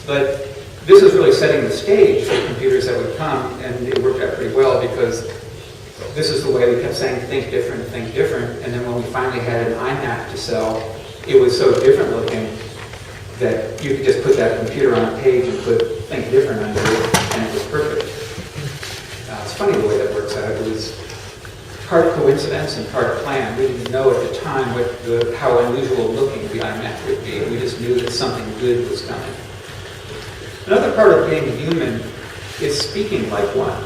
But this is really setting the stage for computers that would come, and it worked out pretty well because this is the way we kept saying, think different, and then when we finally had an iMac to sell, it was so different looking that you could just put that computer on a page and put think different under it, and it was perfect. It's funny the way that works out. It was part coincidence and part plan. We didn't know at the time how unusual looking the iMac would be. We just knew that something good was coming. Another part of being human is speaking like one.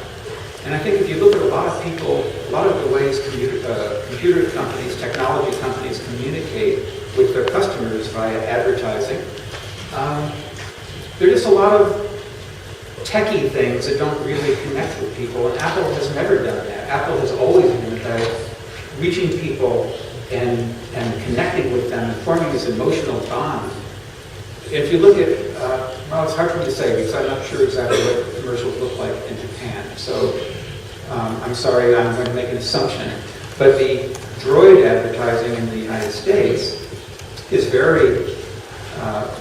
And I think if you look at a lot of people, a lot of the ways computer companies, technology companies communicate with their customers via advertising, there are just a lot of techie things that don't really connect with people, and Apple has never done that. Apple has always been about reaching people and connecting with them and forming this emotional bond. If you look at, well, it's hard for me to say because I'm not sure exactly what commercials look like in Japan. So I'm sorry, I'm going to make an assumption. But the Droid advertising in the United States is very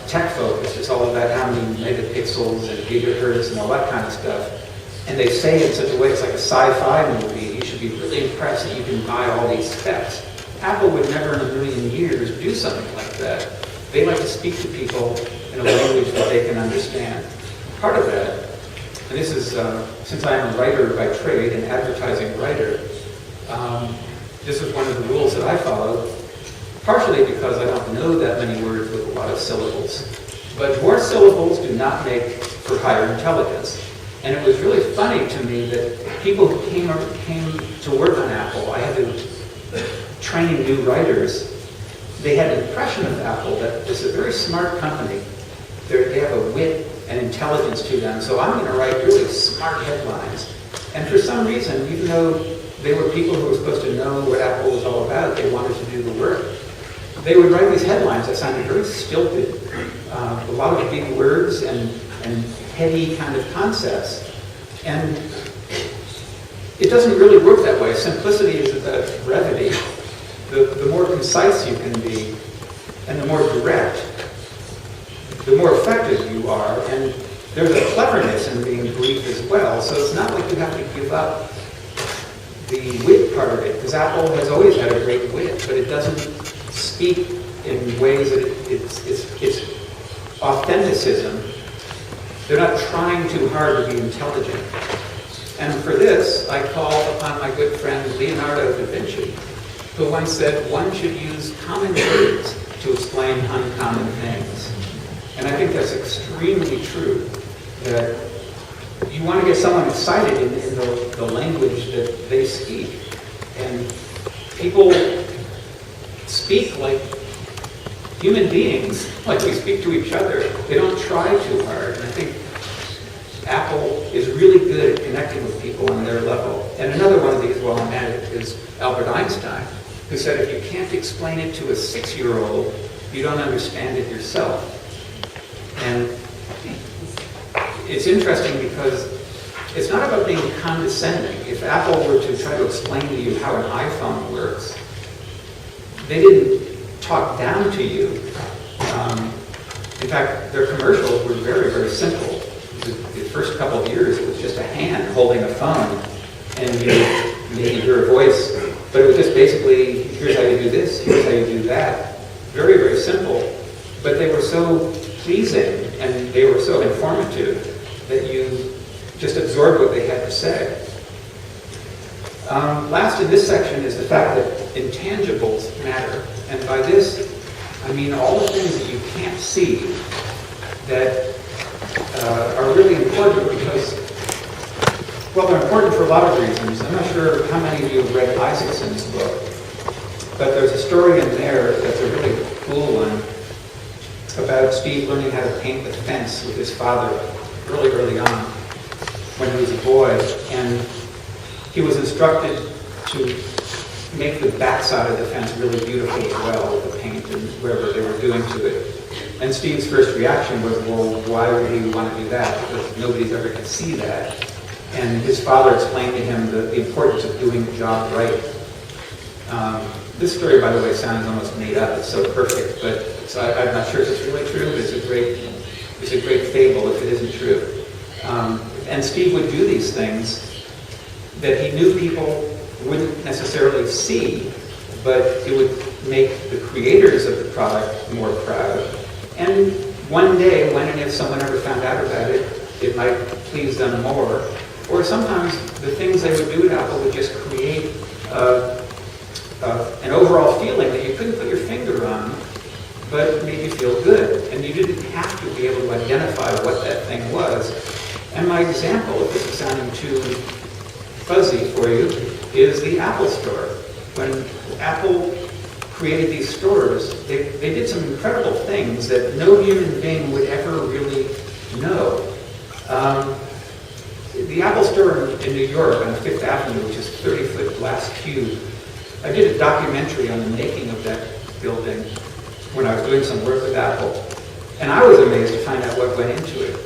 tech-focused. It's all about how many megapixels and gigahertz and all that kind of stuff. And they say it in such a way, it's like a sci-fi movie. You should be really impressed that you can buy all these specs. Apple would never in a million years do something like that. They like to speak to people in a language that they can understand. Part of that, and this is, since I am a writer by trade, an advertising writer, this is one of the rules that I follow, partially because I don't know that many words with a lot of syllables. But more syllables do not make for higher intelligence. And it was really funny to me that people who came to work on Apple, I had to train new writers, they had an impression of Apple that it's a very smart company. They have a wit and intelligence to them, so I'm going to write really smart headlines. And for some reason, even though they were people who were supposed to know what Apple was all about, they wanted to do the work. They would write these headlines that sounded very stilted, a lot of big words and heady kind of concepts. And it doesn't really work that way. Simplicity is about brevity. The more concise you can be, and the more direct, the more effective you are. And there's a cleverness in being brief as well. So it's not like you have to give up the wit part of it, because Apple has always had a great wit, but it doesn't speak in ways that it's authenticism. They're not trying too hard to be intelligent. And for this, I call upon my good friend Leonardo da Vinci, who once said one should use common words to explain uncommon things. And I think that's extremely true, that you want to get someone excited in the language that they speak. And people speak like human beings, like we speak to each other. They don't try too hard. And I think Apple is really good at connecting with people on their level. And another one of these, while I'm at it, is Albert Einstein, who said if you can't explain it to a 6-year-old, you don't understand it yourself. And it's interesting because it's not about being condescending. If Apple were to try to explain to you how an iPhone works, they didn't talk down to you. In fact, their commercials were very, very simple. The first couple of years, it was just a hand holding a phone, and you maybe hear a voice, but it was just basically, here's how you do this, here's how you do that. Very, very simple. But they were so pleasing, and they were so informative that you just absorbed what they had to say. Last in this section is the fact that intangibles matter. And by this, I mean all the things that you can't see that are really important because, well, they're important for a lot of reasons. I'm not sure how many of you have read Isaacson's book, but there's a story in there that's a really cool one about Steve learning how to paint the fence with his father really early on when he was a boy. And he was instructed to make the backside of the fence really beautiful as well with the paint and whatever they were doing to it. And Steve's first reaction was, well, why would he want to do that? Because nobody's ever going to see that. And his father explained to him the importance of doing the job right. This story, by the way, sounds almost made up. It's so perfect, but I'm not sure if it's really true, but it's a great is a great fable if it isn't true. And Steve would do these things that he knew people wouldn't necessarily see, but it would make the creators of the product more proud. And one day, when and if someone ever found out about it, it might please them more. Or sometimes the things they would do at Apple would just create an overall feeling that you couldn't put your finger on, but it made you feel good. And you didn't have to be able to identify what that thing was. And my example, if this is sounding too fuzzy for you, is the Apple Store. When Apple created these stores, they did some incredible things that no human being would ever really know. The Apple Store in New York on Fifth Avenue, which is a 30-foot glass cube, I did a documentary on the making of that building when I was doing some work with Apple. And I was amazed to find out what went into it.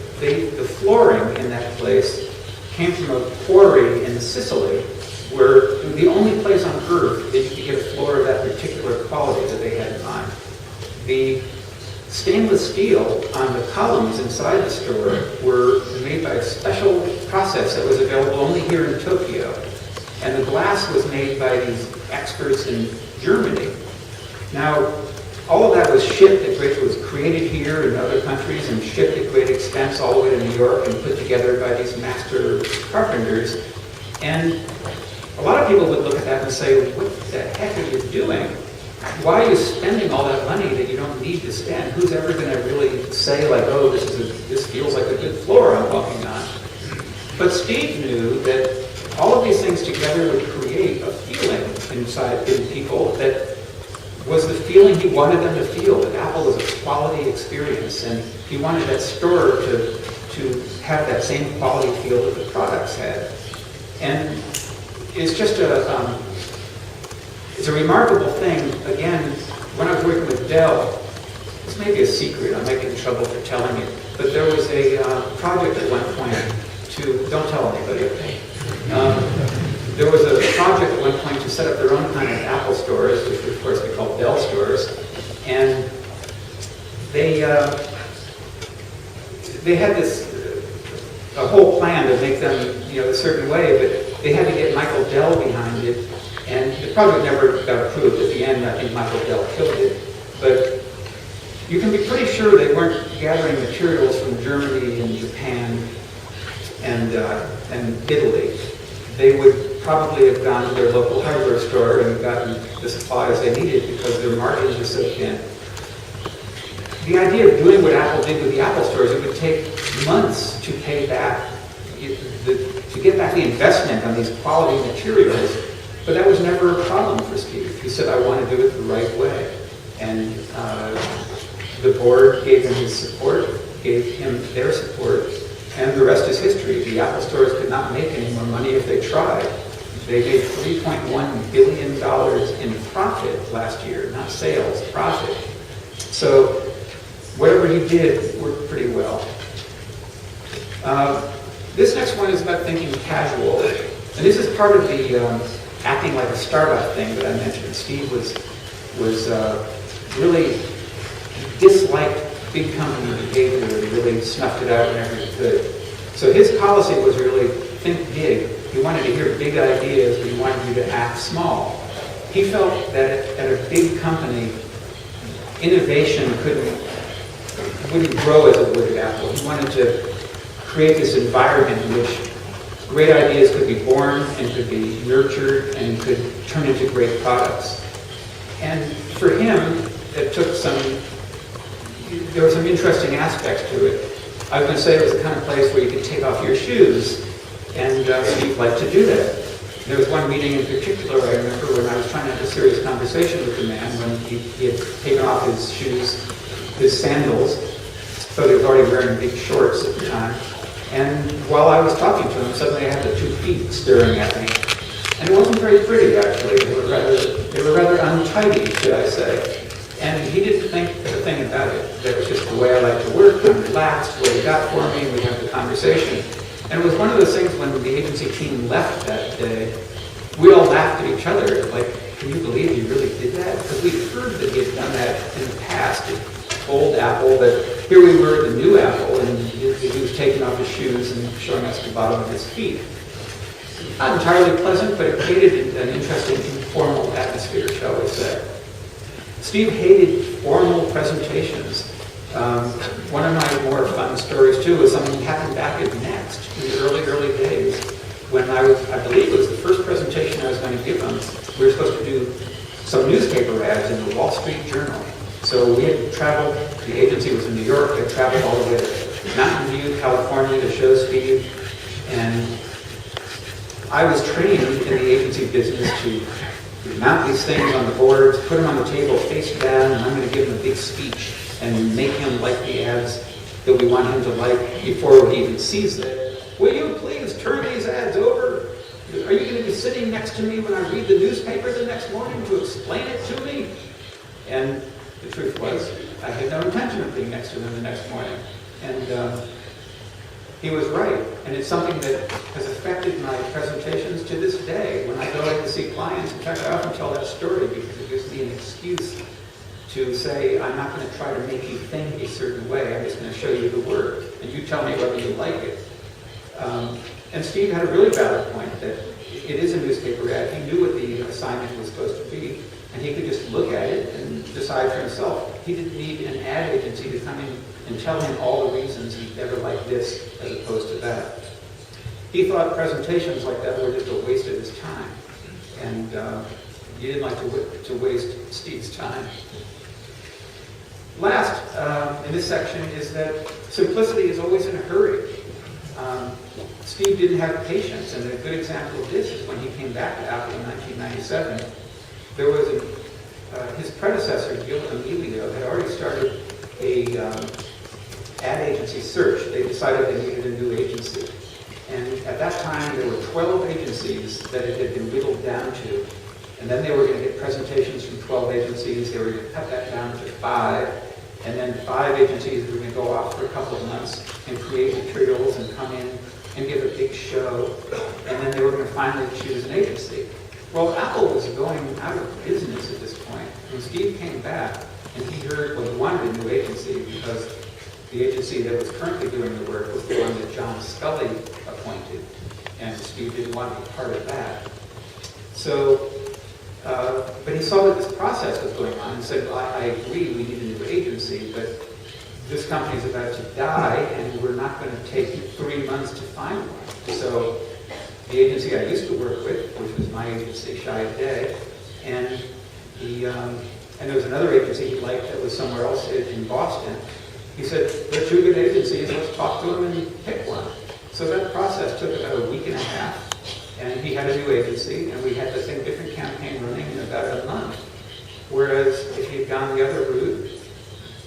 The flooring in that place came from a quarry in Sicily, where it was the only place on earth that you could get a floor of that particular quality that they had in mind. The stainless steel on the columns inside the store were made by a special process that was available only here in Tokyo. And the glass was made by these experts in Germany. Now, all of that was shipped at great, was created here in other countries and shipped at great expense all the way to New York and put together by these master carpenters. And a lot of people would look at that and say, what the heck are you doing? Why are you spending all that money that you don't need to spend? Who's ever going to really say, like, oh, this feels like a good floor I'm walking on? But Steve knew that all of these things together would create a feeling inside in people that was the feeling he wanted them to feel, that Apple was a quality experience, and he wanted that store to have that same quality feel that the products had. And it's just it's a remarkable thing. Again, when I was working with Dell, this may be a secret, I might get in trouble for telling it, but there was a project at one point don't tell anybody, okay? There was a project at one point to set up their own kind of Apple stores, which would of course be called Dell stores, and they had a whole plan to make them, a certain way, but they had to get Michael Dell behind it, and the project never got approved. At the end, I think Michael Dell killed it, but you can be pretty sure they weren't gathering materials from Germany and Japan and Italy. They would probably have gone to their local hardware store and gotten the supplies they needed because their margins were so thin. The idea of doing what Apple did with the Apple stores, it would take months to pay back, to get back the investment on these quality materials, but that was never a problem for Steve. He said, I want to do it the right way. And the board gave him his support, gave him their support, and the rest is history. The Apple stores could not make any more money if they tried. They made $3.1 billion in profit last year, not sales, profit. So whatever he did worked pretty well. This next one is about thinking casual. And this is part of the acting like a startup thing that I mentioned. Steve was really disliked big company behavior and really snuffed it out whenever he could. So his policy was really think big. He wanted to hear big ideas, but he wanted you to act small. He felt that at a big company, innovation wouldn't grow as it would at Apple. He wanted to create this environment in which great ideas could be born and could be nurtured and could turn into great products. And for him, there were some interesting aspects to it. I was going to say it was the kind of place where you could take off your shoes, and Steve liked to do that. There was one meeting in particular I remember when I was trying to have a serious conversation with the man when he had taken off his shoes, his sandals, so he was already wearing big shorts at the time. And while I was talking to him, suddenly I had the 2 feet staring at me. And it wasn't very pretty, actually. They were rather untidy, should I say. And he didn't think a thing about it. That was just the way I like to work. I'm relaxed, what he got for me, and we had the conversation. And it was one of those things when the agency team left that day, we all laughed at each other, like, can you believe you really did that? Because we'd heard that he had done that in the past old Apple, but here we were at the new Apple, and he was taking off his shoes and showing us the bottom of his feet. Not entirely pleasant, but it created an interesting informal atmosphere, shall we say. Steve hated formal presentations. One of my more fun stories, too, was something that happened back at Next in the early days, when I believe it was the first presentation I was going to give them. We were supposed to do some newspaper ads in the Wall Street Journal. So we had traveled, the agency was in New York, had traveled all the way to Mountain View, California to show Steve, and I was trained in the agency business to mount these things on the boards, put them on the table face down, and I'm going to give him a big speech and make him like the ads that we want him to like before he even sees them. Will you please turn these ads over? Are you going to be sitting next to me when I read the newspaper the next morning to explain it to me? And the truth was, I had no intention of being next to him the next morning. And he was right. And it's something that has affected my presentations to this day. When I go in to see clients, in fact, I often tell that story because it gives me an excuse to say, I'm not going to try to make you think a certain way. I'm just going to show you the work. And you tell me whether you like it. And Steve had a really valid point that it is a newspaper ad. He knew what the assignment was supposed to be, and he could just look at it and decide for himself. He didn't need an ad agency to come in and tell him all the reasons he'd never like this as opposed to that. He thought presentations like that were just a waste of his time, and he didn't like to waste Steve's time. Last in this section is that simplicity is always in a hurry. Steve didn't have patience, and a good example of this is when he came back to Apple in 1997. There was his predecessor, Gil Amelio, had already started a ad agency search. They decided they needed a new agency. And at that time, there were 12 agencies that it had been whittled down to. And then they were going to get presentations from 12 agencies. They were going to cut that down to 5. And then 5 agencies were going to go off for a couple of months and create materials and come in and give a big show. And then they were going to finally choose an agency. Well, Apple was going out of business at this point. When Steve came back and he heard, well, he wanted a new agency because the agency that was currently doing the work was the one that John Scully appointed. And Steve didn't want to be part of that. So, but he saw that this process was going on and said, well, I agree, we need a new agency, but this company's about to die and we're not going to take 3 months to find one. So the agency I used to work with, which was my agency, Shy Day, and there was another agency he liked that was somewhere else in Boston. He said, they're 2 good agencies, let's talk to them and pick one. So that process took about a week and a half. And he had a new agency, and we had the same different campaign running in about a month. Whereas if he had gone the other route,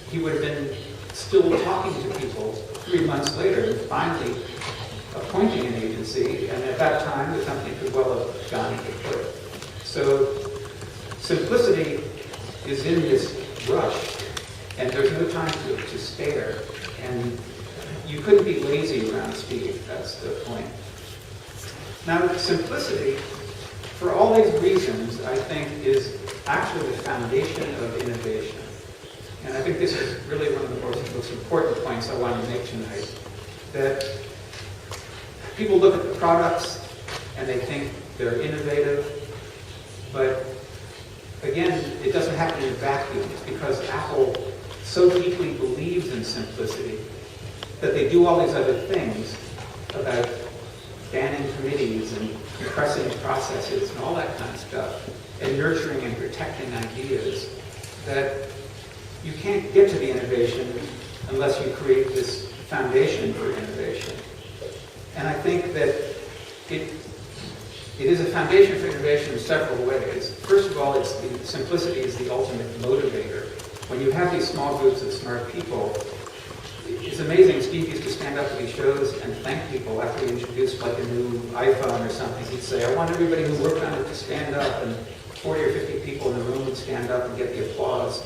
he would have been still talking to people 3 months later and finally appointing an agency. And at that time, the company could well have gone kaput. So simplicity is in this rush, and there's no time to spare. And you couldn't be lazy around Steve, that's the point. Now, simplicity, for all these reasons, I think, is actually the foundation of innovation. And I think this is really one of the most important points I want to make tonight, that people look at the products and they think they're innovative, but again, it doesn't happen in a vacuum. It's because Apple so deeply believes in simplicity that they do all these other things about banning committees and compressing processes and all that kind of stuff, and nurturing and protecting ideas, that you can't get to the innovation unless you create this foundation for innovation. And I think that it is a foundation for innovation in several ways. First of all, simplicity is the ultimate motivator. When you have these small groups of smart people, it's amazing. Steve used to stand up at these shows and thank people after he introduced like a new iPhone or something. He'd say, I want everybody who worked on it to stand up, and 40 or 50 people in the room would stand up and get the applause.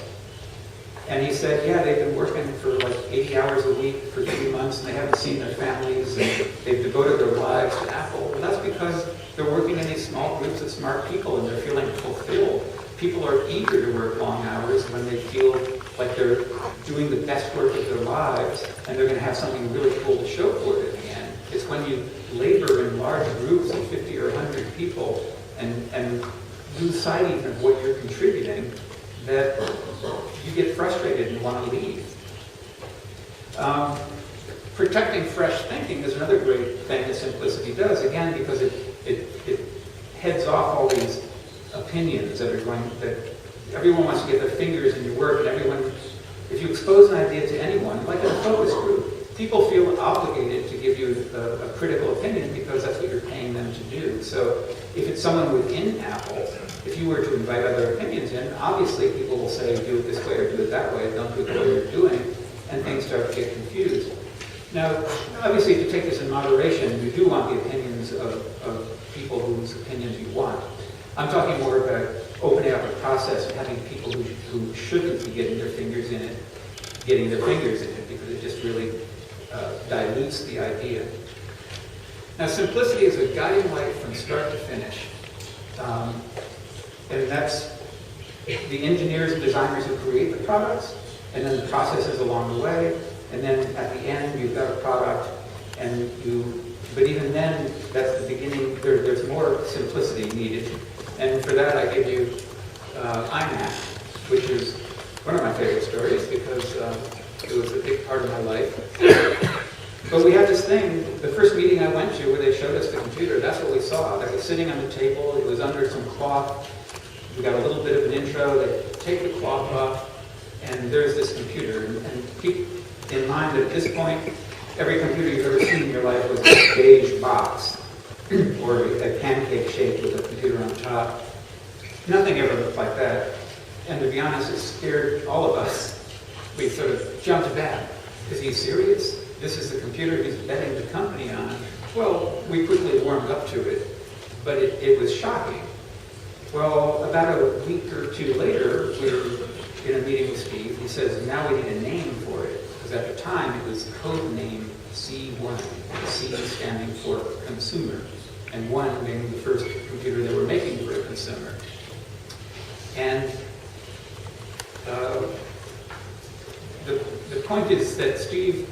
And he said, yeah, they've been working for like 80 hours a week for 3 months, and they haven't seen their families, and they've devoted their lives to Apple. Well, that's because they're working in these small groups of smart people, and they're feeling fulfilled. People are eager to work long hours when they feel like they're doing best work of their lives, and they're going to have something really cool to show for it at the end. It's when you labor in large groups of 50 or 100 people and lose sight even of what you're contributing that you get frustrated and want to leave. Protecting fresh thinking is another great thing that simplicity does, again, because it heads off all these opinions that everyone wants to get their fingers in your work, and if you expose an idea to anyone, like in a focus group, people feel obligated to give you a critical opinion because that's what you're paying them to do. So if it's someone within Apple, if you were to invite other opinions in, obviously people will say, do it this way or do it that way, don't do it the way you're doing, and things start to get confused. Now, obviously, if you take this in moderation, you do want the opinions of people whose opinions you want. I'm talking more about opening up a process and having people who shouldn't be getting their fingers in it, because it just really dilutes the idea. Now, simplicity is a guiding light from start to finish. And that's the engineers and designers who create the products, and then the processes along the way, and then at the end you've got a product, but even then, that's the beginning. There's more simplicity needed. And for that, I give you iMac, which is one of my favorite stories because it was a big part of my life. But we had this thing, the first meeting I went to where they showed us the computer, that's what we saw. That was sitting on the table, it was under some cloth. We got a little bit of an intro, they take the cloth off, and there's this computer. And keep in mind that at this point, every computer you've ever seen in your life was a beige box, or a pancake shape with a computer on top. Nothing ever looked like that. And to be honest, it scared all of us. We sort of jumped back. Is he serious? This is the computer he's betting the company on. Well, we quickly warmed up to it, but it was shocking. Well, about a week or two later, we were in a meeting with Steve. He says, now we need a name for it. Because at the time, it was code name C1. C standing for consumer, and 1 being the first computer they were making for a consumer. And the point is that Steve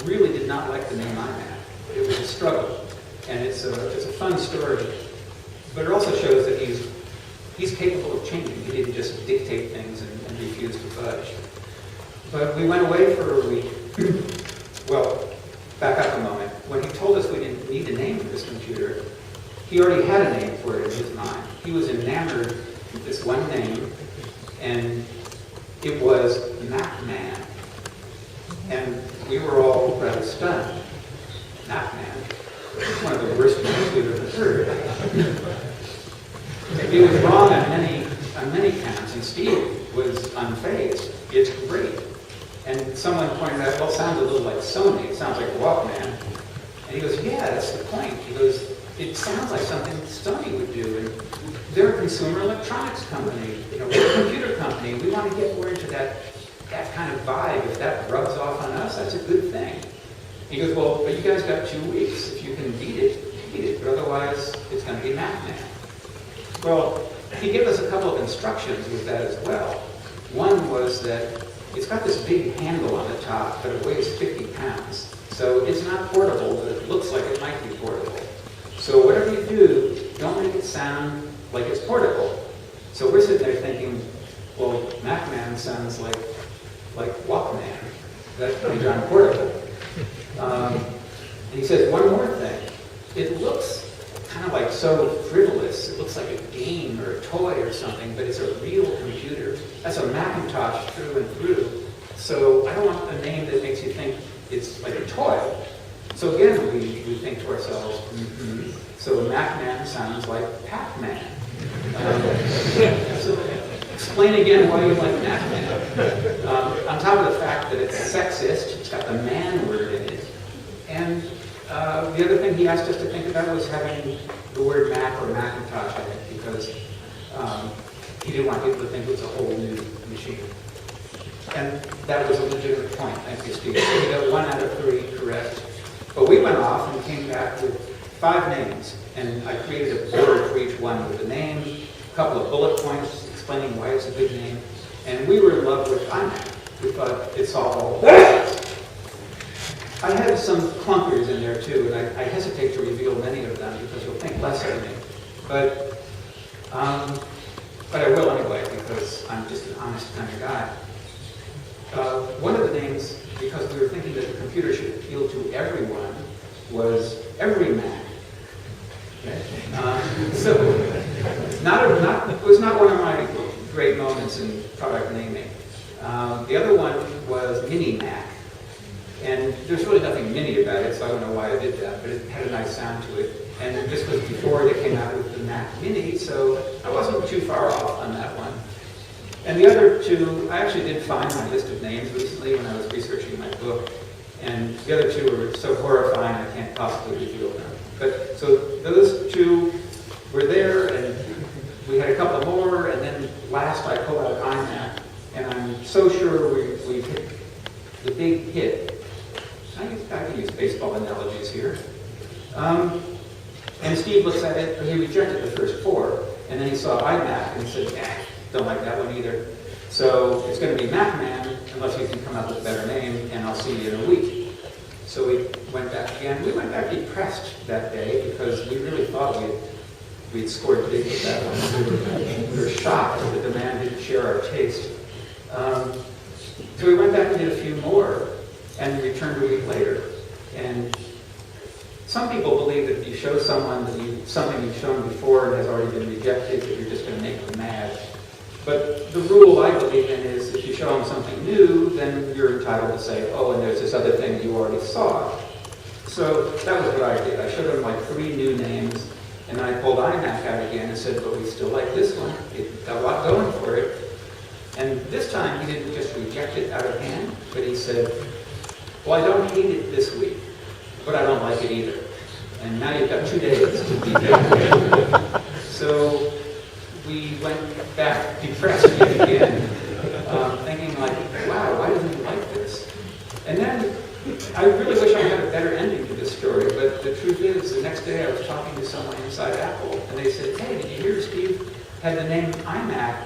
really did not like the name iMac. It was a struggle, and it's a fun story. But it also shows that he's capable of changing. He didn't just dictate things and refuse to budge. But we went away for a week. Well, back up a moment. When he told us we didn't need a name for this computer, he already had a name for it in his mind. He was enamored with this one name, and it was MacMan. And we were all rather stunned. MacMan? One of the worst names we've ever heard. He was wrong on many counts, and Steve was unfazed. It's great. And someone pointed out, well, it sounds a little like Sony. It sounds like Walkman. And he goes, yeah, that's the point. He goes, it sounds like something Sony would do. And they're a consumer electronics company. We're a computer company. We want to get more into that kind of vibe. If that rubs off on us, that's a good thing. He goes, well, but you guys got 2 weeks. If you can beat it, beat it. But otherwise, it's going to be MacMan. Well, he gave us a couple of instructions with that as well. One was that it's got this big handle on the top, but it weighs 50 pounds. So it's not portable, but it looks like it might be portable. So whatever you do, don't make it sound like it's portable. So we're sitting there thinking, well, MacMan sounds like Walkman. That's pretty darn portable. And he says, one more thing. It looks kind of like so frivolous. It looks like a game or a toy or something, but it's a real computer. That's a Macintosh through and through. So I don't want a name that makes you think it's like a toy. So again, we think to ourselves, so MacMan sounds like Pac-Man. So explain again why you like MacMan. On top of the fact that it's sexist, it's got the man word in it. And the other thing he asked us to think about was having the word Mac or Macintosh, I think, because he didn't want people to think it was a whole new machine. And that was a legitimate point. Thank you, Steve. So we got 1 out of 3 correct. But we went off and came back with 5 names. And I created a board for each one with a name, a couple of bullet points explaining why it's a good name. And we were in love with iMac. we thought it solved all the problems. I had some clunkers in there too, and I hesitate to reveal many of them because you'll think less of me. But I will anyway, because I'm just an honest kind of guy. One of the names, because we were thinking that the computer should appeal to everyone, was Every Mac. Okay? So it was not one of my great moments in product naming. The other one was Mini Mac. And there's really nothing mini about it, so I don't know why I did that, but it had a nice sound to it. And this was before they came out with the Mac Mini, so I wasn't too far off on that one. And the other two, I actually did find my list of names recently when I was researching my book. And the other two were so horrifying I can't possibly reveal them. But so those two were there, and we had a couple more, and then last I pulled out iMac, and I'm so sure we hit the big hit. I can use baseball analogies here. And Steve looks at it, he rejected the first four, and then he saw iMac and he said, don't like that one either. So it's going to be MacMan, unless you can come up with a better name, and I'll see you in a week. So we went back again. We went back depressed that day because we really thought we'd scored big with that one. We were shocked that the demand didn't share our taste. So we went back and did a few more, and returned a week later. And some people believe that if you show someone something you've shown before and has already been rejected, that you're just going to make them mad. But the rule I believe in is if you show them something new, then you're entitled to say, oh, and there's this other thing you already saw. So that was what I did. I showed him like 3 new names, and I pulled iMac out again and said, but we still like this one. It got a lot going for it. And this time he didn't just reject it out of hand, but he said, well, I don't hate it this week, but I don't like it either. And now you've got 2 days to be there. So we went back depressed yet again, thinking like, wow, why doesn't he like this? And then I really wish I had a better ending to this story, but the truth is, the next day I was talking to someone inside Apple, and they said, hey, did you hear Steve had the name iMac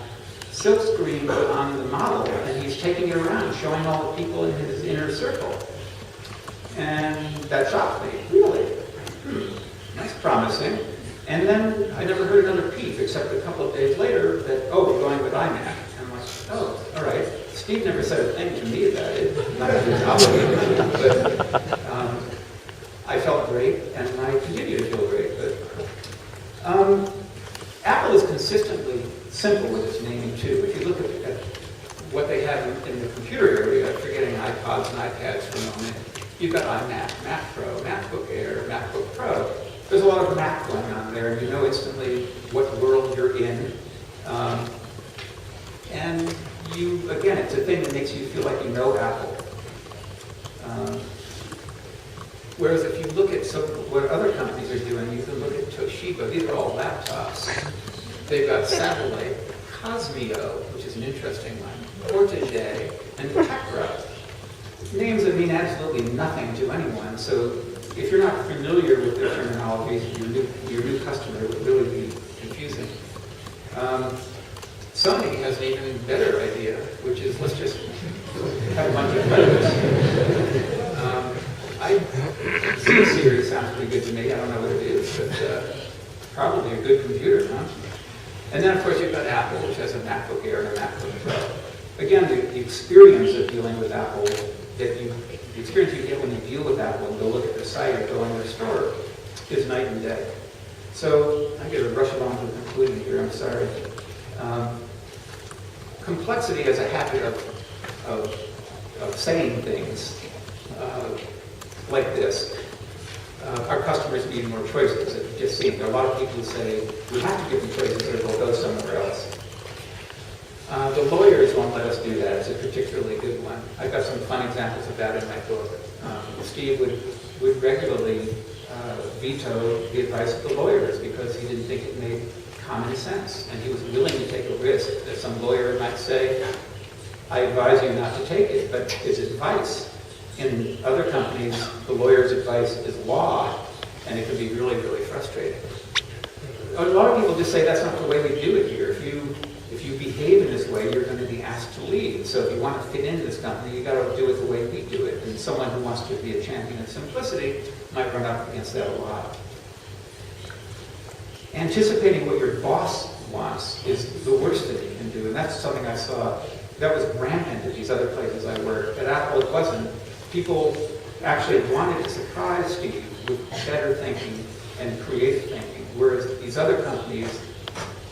silkscreened on the model, and he's taking it around, showing all the people in his inner circle. And that shocked me, really. That's promising. And then I never heard another peep, except a couple of days later that, oh, we're going with iMac. And I'm like, oh, all right. Steve never said a thing to me about it. Not that he was obligated to, but I felt great, and I continue to feel great. But Apple is consistently simple with its naming, too. If you look at what they have in the computer area, forgetting iPods and iPads for a moment, you've got iMac, Mac Pro, MacBook Air, MacBook Pro. There's a lot of Mac going on there, and you know instantly what world you're in. And you, again, it's a thing that makes you feel like you know Apple. Whereas if you look at what other companies are doing, you can look at Toshiba. These are all laptops. They've got Satellite, Cosmeo, which is an interesting one, Portage, and Tecra. Names that mean absolutely nothing to anyone. So if you're not familiar with their terminologies, your new customer would really be confusing. Sony has an even better idea, which is let's just have a bunch of letters. C-Series sounds pretty good to me. I don't know what it is, but probably a good computer, huh? And then, of course, you've got Apple, which has a MacBook Air and a MacBook Pro. Again, the experience of dealing with Apple, the experience you get when you deal with Apple and go look at the site or go in their store is night and day. So I got to rush along to the conclusion here, I'm sorry. Complexity has a habit of saying things like this. Our customers need more choices. It just seems there are a lot of people who say, we have to give them choices or they'll go somewhere else. The lawyers won't let us do that. It's a particularly good one. I've got some fun examples of that in my book. Steve would regularly veto the advice of the lawyers because he didn't think it made common sense. And he was willing to take a risk that some lawyer might say, I advise you not to take it, but his advice. In other companies, the lawyer's advice is law, and it can be really, really frustrating. A lot of people just say that's not the way we do it here. If you behave in this way, you're going to be asked to leave. So if you want to fit in this company, you got to do it the way we do it. And someone who wants to be a champion of simplicity might run up against that a lot. Anticipating what your boss wants is the worst thing you can do, and that's something I saw that was rampant at these other places I worked. At Apple, it wasn't. People actually wanted to surprise Steve with better thinking and creative thinking, whereas these other companies,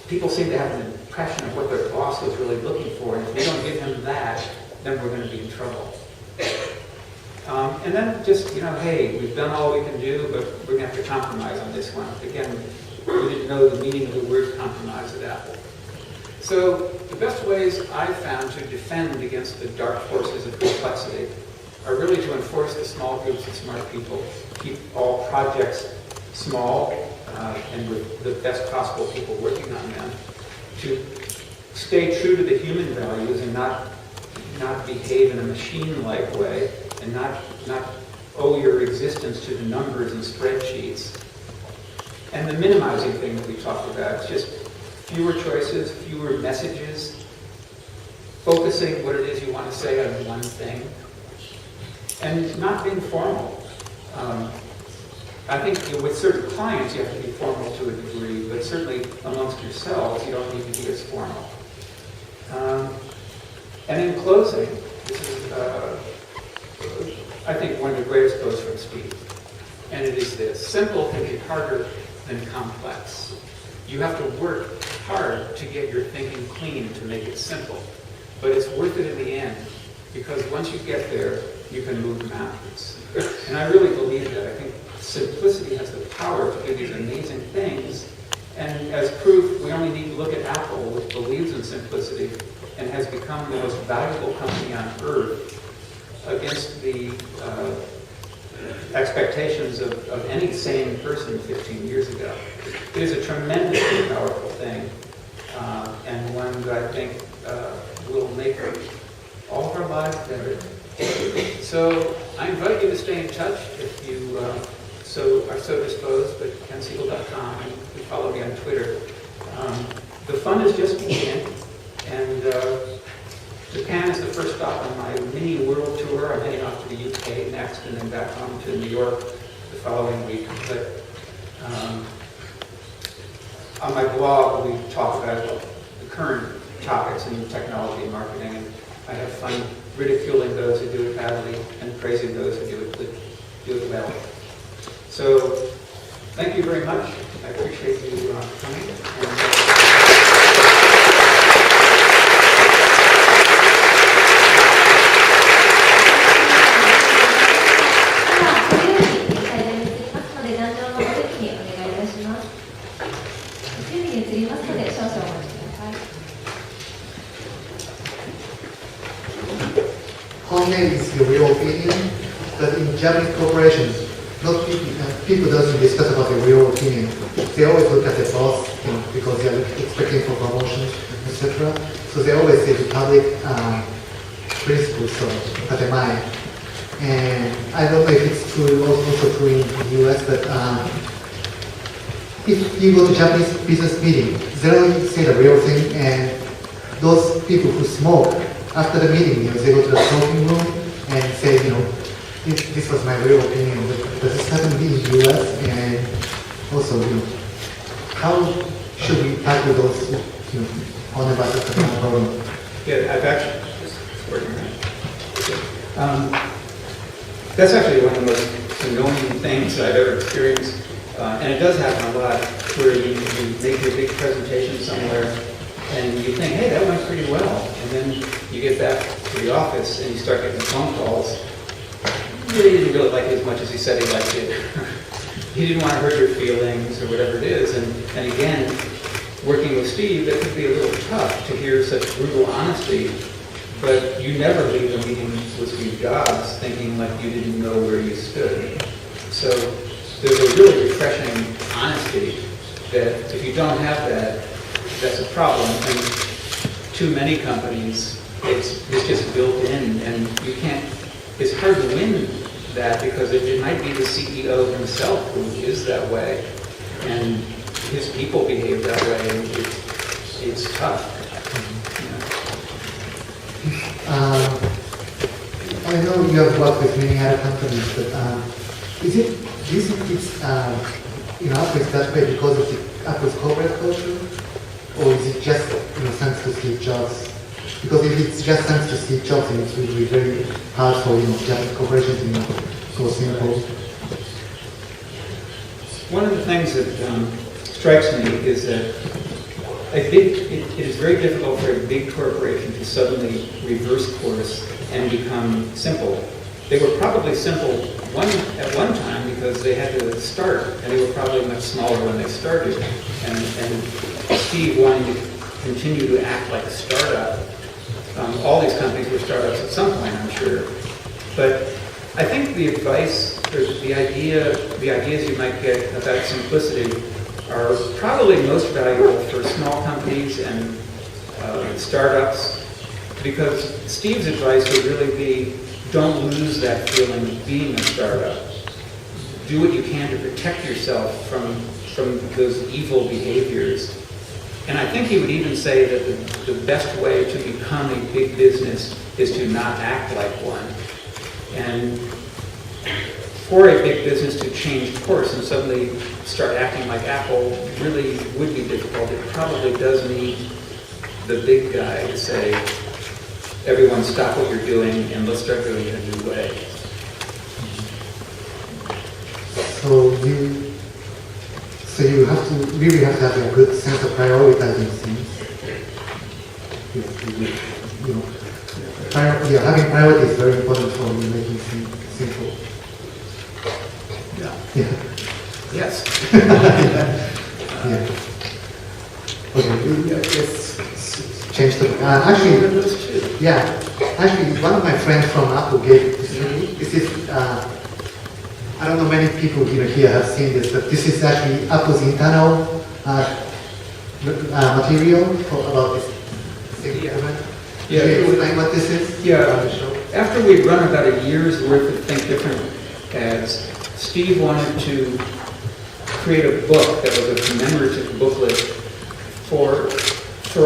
people seem to have an impression of what their boss was really looking for, and if we don't give him that, then we're going to be in trouble. And then just, hey, we've done all we can do, but we're going to have to compromise on this one. Again, we didn't know the meaning of the word compromise at Apple. So the best ways I've found to defend against the dark forces of complexity are really to enforce the small groups of smart people, keep all projects small and with the best possible people working on them, to stay true to the human values and not behave in a machine-like way, and not owe your existence to the numbers and spreadsheets. And the minimizing thing that we talked about, it's just fewer choices, fewer messages, focusing what it is you want to say on one thing, and not being formal. I think with certain clients you have to be formal to a degree, but certainly amongst yourselves you don't need to be as formal. And in closing, this is, I think, one of the greatest quotes from Steve, and it is this: simple can be harder than complex. You have to work hard to get your thinking clean to make it simple, but it's worth it in the end, because once you get there, you can move mountains. And I really believe that. I think simplicity has the power to do these amazing things, and as proof, we only need to look at Apple, which believes in simplicity and has become the most valuable company on earth against the expectations of any sane person 15 years ago. It is a tremendously powerful thing, and one that I think will make all of our lives better. So I invite you to stay in touch if you are so disposed, but kensegall.com, and you follow me on Twitter. The fun is just beginning, and Japan is the first stop on my mini world tour. I'm heading off to the UK next, and then back home to New York the following week. But on my blog, we talk about the current topics in technology and marketing, and I have fun ridiculing those who do it badly and praising those who do it well. So, thank you very much. I appreciate you coming. Is the real opinion that in Japanese corporations, people doesn't discuss about the real opinion. They always look at the boss because they are expecting for promotions, etc. So they always say the public principles of the mind. And I don't know if it's true, also true in the US, but if you go to Japanese business meeting, they don't say the real thing, and those people who smoke, after the meeting, they go to the smoking room and say, this was my real opinion. But this happened in the US, and also, how should we tackle those, on about the problem? Yeah, I've actually that's actually one of the most annoying things I've ever experienced, and it does happen a lot, where you make your big presentation somewhere, and you think, hey, that went pretty well. And then you get back to the office and you start getting phone calls. He didn't really like it as much as he said he liked it. He didn't want to hurt your feelings or whatever it is. And again, working with Steve, that could be a little tough to hear such brutal honesty. But you never leave a meeting with Steve Jobs thinking like you didn't know where you stood. So there's a really refreshing honesty that if you don't have that, that's a problem. And too many companies, it's just built in, and you can't, it's hard to win that because it might be the CEO himself who is that way, and his people behave that way, and it's tough. I know you have worked with many other companies, but do you think it's Apple is that way because of Apple's corporate culture, or is it just thanks to Steve Jobs? Because if it's just thanks to Steve Jobs, then it will be very hard for Japanese corporations to go simple. One of the things that strikes me is that it is very difficult for a big corporation to suddenly reverse course and become simple. They were probably simple at one time because they had to start, and they were probably much smaller when they started. And Steve wanting to continue to act like a startup. All these companies were startups at some point, I'm sure. But I think the advice, or the ideas you might get about simplicity are probably most valuable for small companies and startups, because Steve's advice would really be, don't lose that feeling of being a startup. Do what you can to protect yourself from those evil behaviors. And I think he would even say that the best way to become a big business is to not act like one. And for a big business to change course and suddenly start acting like Apple really would be difficult. It probably does need the big guy to say, everyone stop what you're doing and let's start doing it a new way. So you really have to have a good sense of prioritizing things. Having priority is very important for making things simple. Yeah. Yes. Yeah. Okay. Let's change the. Actually, one of my friends from Apple gave this to me. This is. I don't know many people here have seen this, but this is actually Apple's internal material about this thing. Yeah. Can you explain what this is? Yeah. After we'd run about a year's worth of Think Different ads, Steve wanted to create a book that was a commemorative booklet for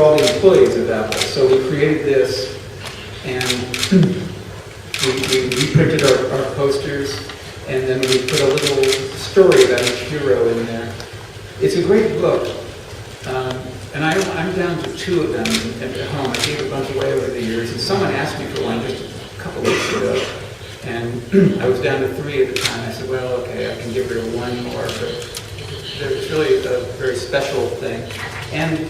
all the employees of Apple. So we created this, and we reprinted our posters, and then we put a little story about each hero in there. It's a great book, and I'm down to 2 of them at home. I gave a bunch away over the years, and someone asked me for one just a couple weeks ago, and I was down to 3 at the time. I said, well, okay, I can give her 1 more, but it's really a very special thing. And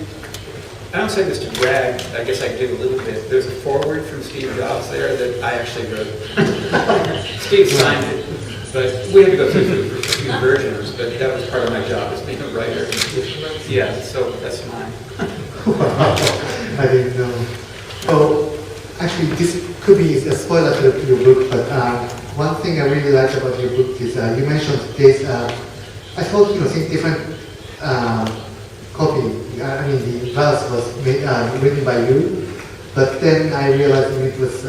I don't say this to brag, I guess I did a little bit. There's a foreword from Steve Jobs there that I actually wrote. Steve signed it, but we had to go through a few versions, but that was part of my job as being a writer. Yeah, so that's mine. Wow, I didn't know. Oh, actually, this could be a spoiler to your book, but one thing I really like about your book is you mentioned this. I thought Think Different copy. I mean, the verse was written by you, but then I realized it was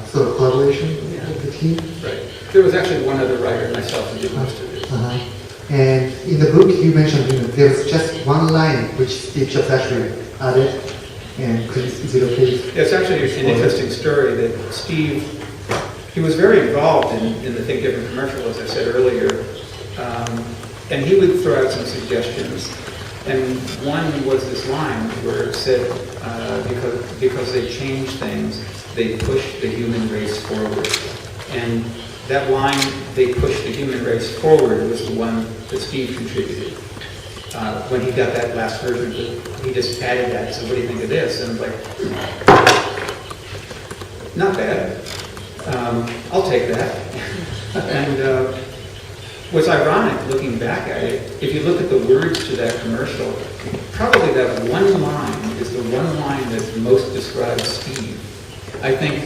sort of collaboration with the team. Right. There was actually one other writer, myself, who did most of it. And in the book, you mentioned there was just one line which Steve Jobs actually added. And is it okay? Yeah, it's actually an interesting story that Steve, he was very involved in the Think Different commercial, as I said earlier, and he would throw out some suggestions. And one was this line where it said, because they change things, they push the human race forward. And that line, they push the human race forward, was the one that Steve contributed. When he got that last version, he just added that. So what do you think of this? And I'm like, not bad. I'll take that. And what's ironic, looking back at it, if you look at the words to that commercial, probably that one line is the one line that most describes Steve. I think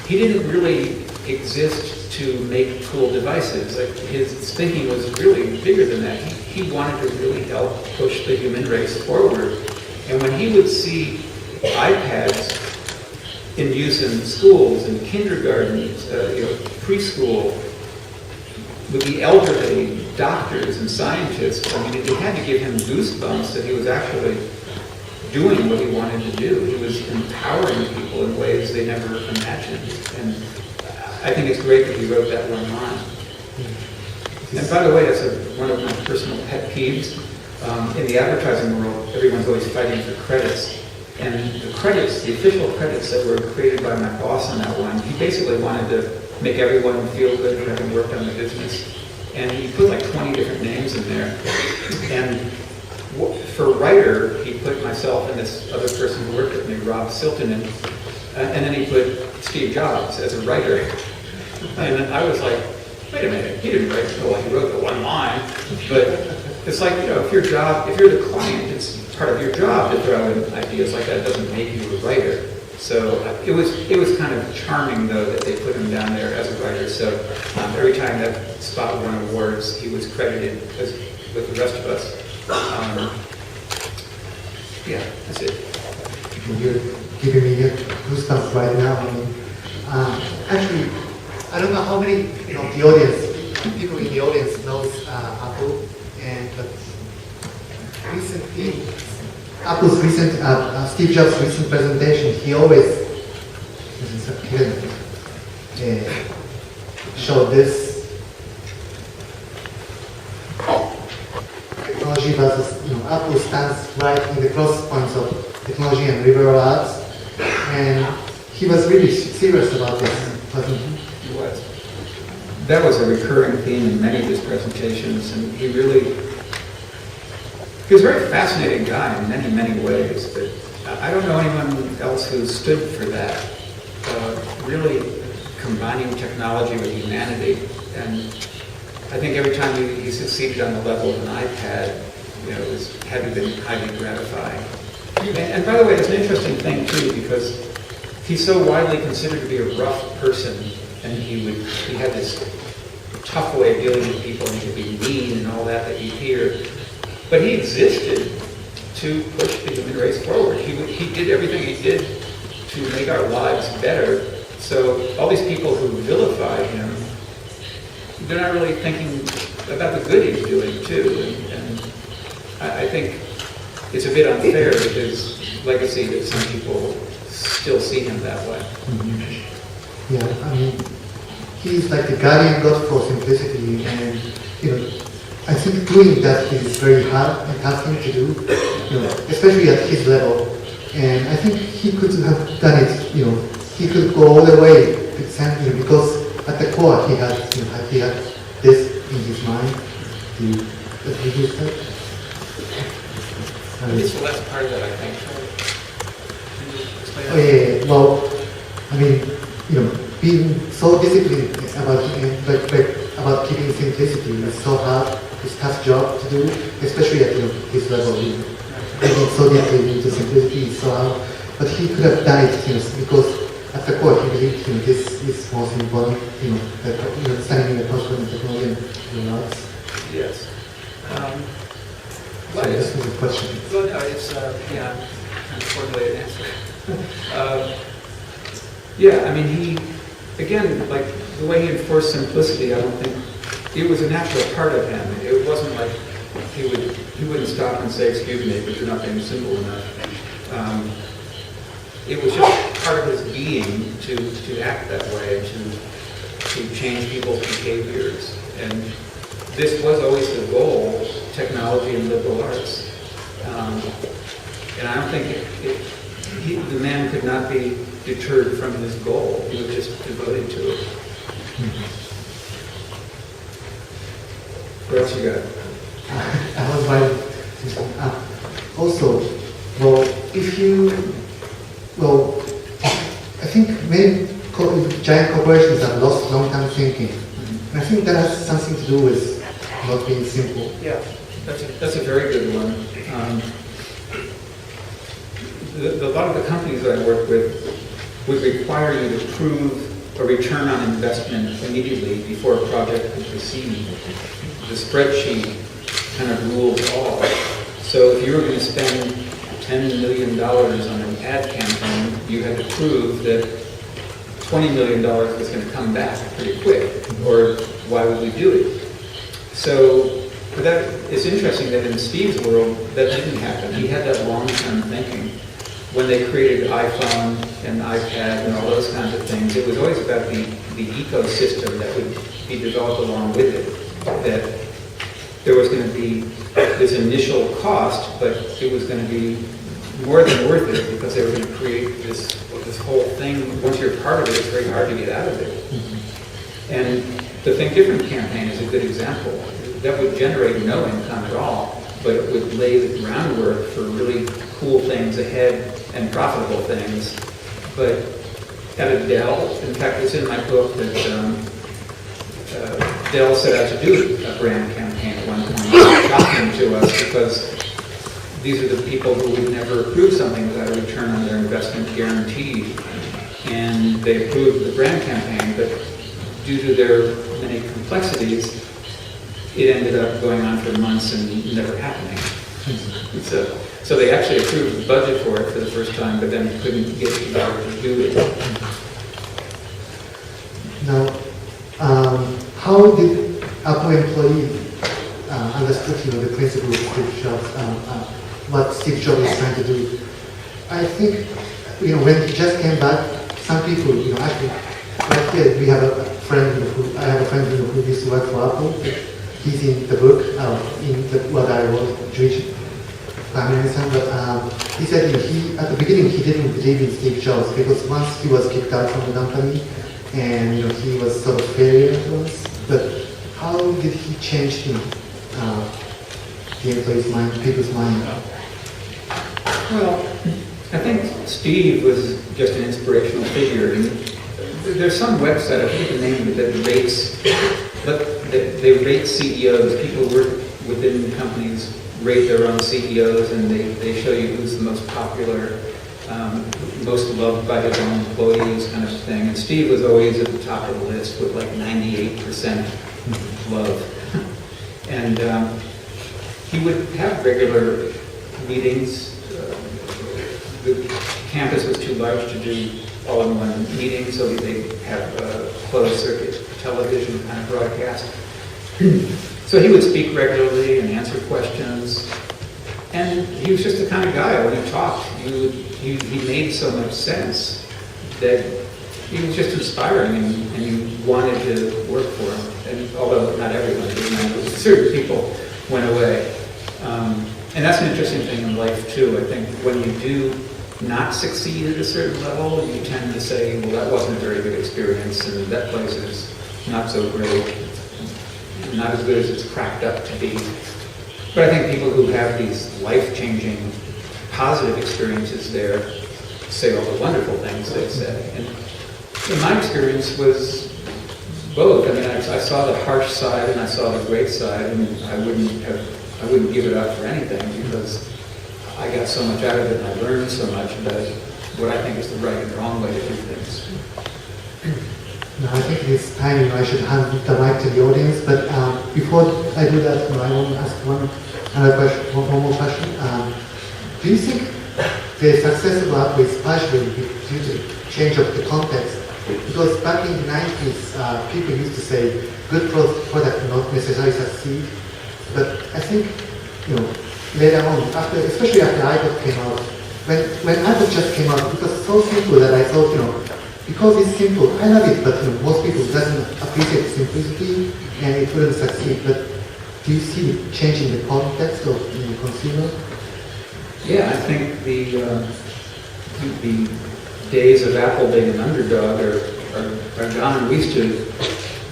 he didn't really exist to make cool devices. Like, his thinking was really bigger than that. He wanted to really help push the human race forward. And when he would see iPads in use in schools and kindergartens, preschool, with the elderly doctors and scientists, I mean, it had to give him goosebumps that he was actually doing what he wanted to do. He was empowering people in ways they never imagined. And I think it's great that he wrote that one line. And by the way, that's one of my personal pet peeves. In the advertising world, everyone's always fighting for credits. And the credits, the official credits that were created by my boss on that one, he basically wanted to make everyone feel good for having worked on the business. And he put like 20 different names in there. And for writer, he put myself and this other person who worked with me, Rob Siltonen, and then he put Steve Jobs as a writer. And I was like, wait a minute, he didn't write, well, he wrote the one line, but it's like, you know, if you're the client, it's part of your job to throw in ideas like that. It doesn't make you a writer. So it was kind of charming, though, that they put him down there as a writer. So every time that spot won awards, he was credited with the rest of us. Yeah, that's it. You're giving me goosebumps right now. I mean, actually, I don't know how many the audience, people in the audience knows Apple, but recently, Apple's recent, Steve Jobs' recent presentation, he always showed this technology versus Apple stands right in the cross points of technology and liberal arts, and he was really serious about this, wasn't he? He was. That was a recurring theme in many of his presentations, and he was a very fascinating guy in many, many ways, but I don't know anyone else who stood for that, really combining technology with humanity. And I think every time he succeeded on the level of an iPad, it had to have been highly gratifying. And by the way, it's an interesting thing too, because he's so widely considered to be a rough person, and he had this tough way of dealing with people, and he could be mean and all that you hear. But he existed to push the human race forward. He did everything he did to make our lives better. So all these people who vilify him, they're not really thinking about the good he's doing too. And I think it's a bit unfair with his legacy that some people still see him that way. Mm-hmm. Yeah, I mean, he's like the guardian god for simplicity, and I think doing that is very hard and tough thing to do, especially at his level. And I think he could have done it, he could go all the way to something, because at the core he had this in his mind. It's the last part of that, I think. Can you explain that? Oh yeah. Well, I mean, being so disciplined about keeping simplicity is so hard. It's a tough job to do, especially at his level. Getting so deeply into simplicity is so hard. But he could have done it, because at the core he believed this is most important. Standing in the crossroads of technology and arts. Yes. So this was a question. Well, no, it's kind of formulated answer. I mean, he, again, like the way he enforced simplicity, I don't think it was a natural part of him. It wasn't like he wouldn't stop and say, "Excuse me, but you're not being simple enough." It was just part of his being to act that way, to change people's behaviors, and this was always the goal: technology and liberal arts. And I don't think the man could not be deterred from his goal. He was just devoted to it. What else you got? I was right. Also, I think many giant corporations have lost long-term thinking. And I think that has something to do with not being simple. Yeah, that's a very good one. A lot of the companies that I work with would require you to prove a return on investment immediately before a project could proceed. The spreadsheet kind of rules all. So if you were going to spend $10 million on an ad campaign, you had to prove that $20 million was going to come back pretty quick, or why would we do it? So But that, it's interesting that in Steve's world, that didn't happen. He had that long-term thinking. When they created iPhone and iPad and all those kinds of things, it was always about the ecosystem that would be developed along with it. That there was going to be this initial cost, but it was going to be more than worth it because they were going to create this whole thing. Once you're part of it, it's very hard to get out of it. And the Think Different campaign is a good example. That would generate no income at all, but it would lay the groundwork for really cool things ahead and profitable things. But at Dell, in fact, it's in my book that Dell set out to do a brand campaign at one point. It was shocking to us because these are the people who would never approve something without a return on their investment guaranteed. And they approved the brand campaign, but due to their many complexities, it ended up going on for months and never happening. So they actually approved the budget for it for the first time, but then couldn't get the power to do it. Now, how did Apple employees understood the principle of Steve Jobs, what Steve Jobs is trying to do? I think when he just came back, some people actually right here we have a friend I have a friend who used to work for Apple. He's in the book what I was Jewish feminism, but he said at the beginning he didn't believe in Steve Jobs because once he was kicked out from the company and he was sort of failure to us. But how did he change the employees' mind, people's mind? Well, I think Steve was just an inspirational figure. And there's some website, I forget the name of it, they rate CEOs. People who work within the companies rate their own CEOs, and they show you who's the most popular, most loved by his own employees, kind of thing. And Steve was always at the top of the list with like 98% love. And he would have regular meetings. The campus was too large to do all-in-one meetings, so they have a closed-circuit television kind of broadcast. So he would speak regularly and answer questions. And he was just the kind of guy, when he talked, he made so much sense that he was just inspiring and you wanted to work for him. And although not everyone did, certain people went away. And that's an interesting thing in life too. I think when you do not succeed at a certain level, you tend to say, well, that wasn't a very good experience and that place is not so great, not as good as it's cracked up to be. But I think people who have these life-changing, positive experiences there say all the wonderful things they say. And my experience was both. I mean, I saw the harsh side and I saw the great side, and I wouldn't give it up for anything because I got so much out of it and I learned so much about what I think is the right and wrong way to do things. No, I think this time I should hand the mic to the audience, but before I do that, I want to ask one more question. Do you think the success of Apple is partially due to the change of the context? Because back in the 90s, people used to say good product will not necessarily succeed, but I think later on, especially after iPod came out, when iPod just came out, it was so simple that I thought, because it's simple, I love it, but most people doesn't appreciate simplicity and it wouldn't succeed. But do you see the change in the context of the consumer? Yeah, I think the days of Apple being an underdog are gone. We used to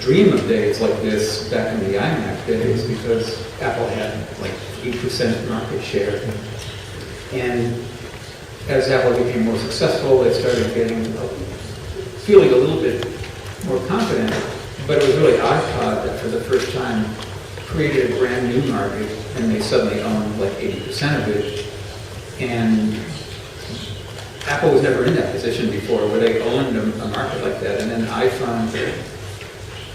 dream of days like this back in the iMac days because Apple had like 8% market share. And as Apple became more successful, they started feeling a little bit more confident, but it was really iPod that for the first time created a brand new market, and they suddenly owned like 80% of it. And Apple was never in that position before, where they owned a market like that. And then iPhone,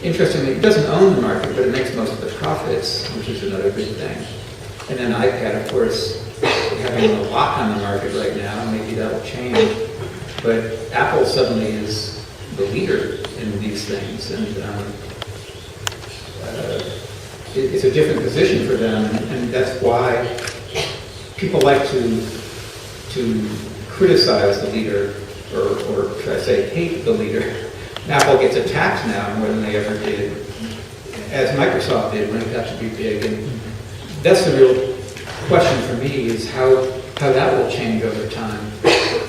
interestingly, it doesn't own the market, but it makes most of the profits, which is another good thing. And then iPad, of course, having a lock on the market right now, maybe that'll change. But Apple suddenly is the leader in these things, and it's a different position for them, and that's why people like to criticize the leader, or should I say, hate the leader. Apple gets attacked now more than they ever did, as Microsoft did when it got to be big. And that's the real question for me, is how that will change over time.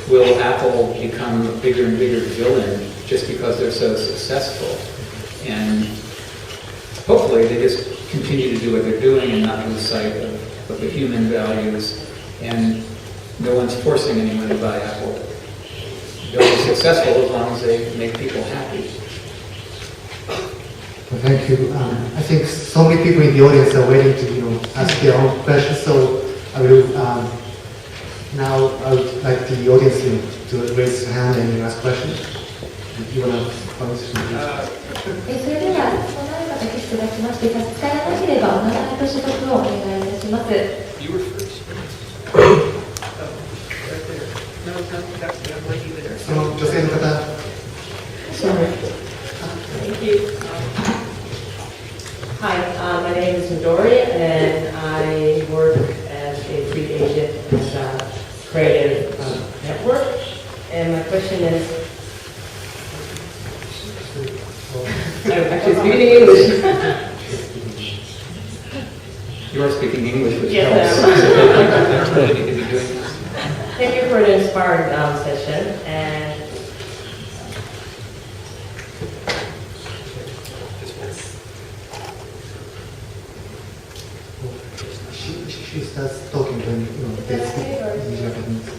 Will Apple become a bigger and bigger villain just because they're so successful? And hopefully they just continue to do what they're doing and not lose sight of the human values. And no one's forcing anyone to buy Apple. They'll be successful as long as they make people happy. Well, thank you. I think so many people in the audience are waiting to, ask their own questions. So I will now I would like the audience to raise their hand and ask questions. If you want to answer. それでは、そのようなテキストが来まして、差し支えなければお名前と所属をお願いいたします。You were first. No, that's the lady there. その女性の方。Thank you. Hi, my name is Midori, and I work as a free agent at a creative network. And my question is, I'm actually speaking English. You are speaking English, which Yes, helps. I am. That's what you need to be doing. Thank you for an inspiring session. And She starts talking when they speak in Japanese.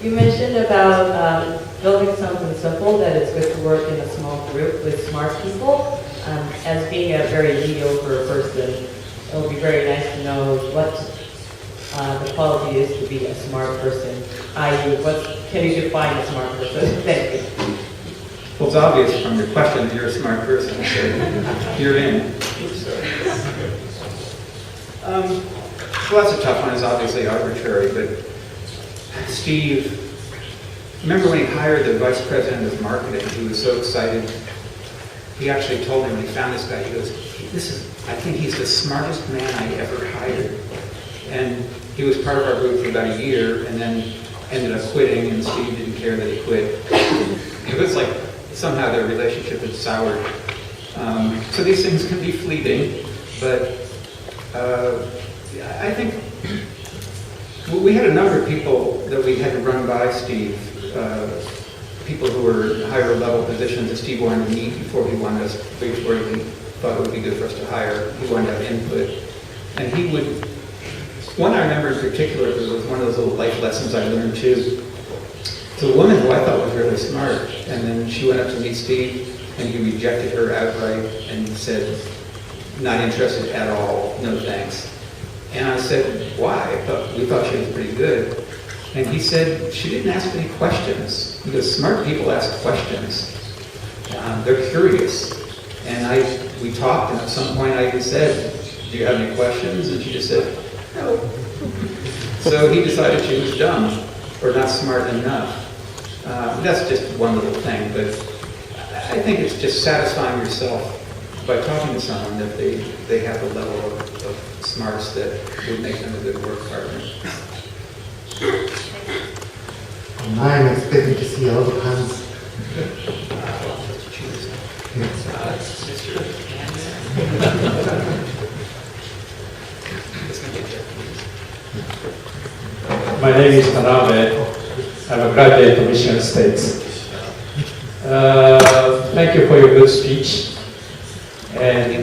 You mentioned about building something simple, that it's good to work in a small group with smart people. As being a very mediocre person, it would be very nice to know what the quality is to be a smart person. I.e., what can you define a smart person? Thank you. Well, it's obvious from your question that you're a smart person, so you're in. Well, that's a tough one. It's obviously arbitrary, but Steve, remember when he hired the vice president of marketing? He was so excited. He actually told me when he found this guy, he goes, I think he's the smartest man I ever hired. And he was part of our group for about a year, and then ended up quitting, and Steve didn't care that he quit. It was like somehow their relationship had soured. So these things can be fleeting, but I think we had a number of people that we had to run by Steve, people who were in higher level positions that Steve wanted to meet before he wanted us, before he thought it would be good for us to hire. He wanted to have input. And he would, one I remember in particular, because it was one of those little life lessons I learned too. So a woman who I thought was really smart, and then she went up to meet Steve, and he rejected her outright and said, not interested at all, no thanks. And I said, why? We thought she was pretty good. And he said, she didn't ask any questions. Because smart people ask questions. They're curious. And we talked, and at some point I even said, do you have any questions? And she just said, no. So he decided she was dumb, or not smart enough. That's just one little thing, but I think it's just satisfying yourself by talking to someone that they have a level of smarts that would make them a good work partner. I'm expecting to see a lot of hands. My name is Tanabe. I'm a graduate of Michigan State. Thank you for your good speech. And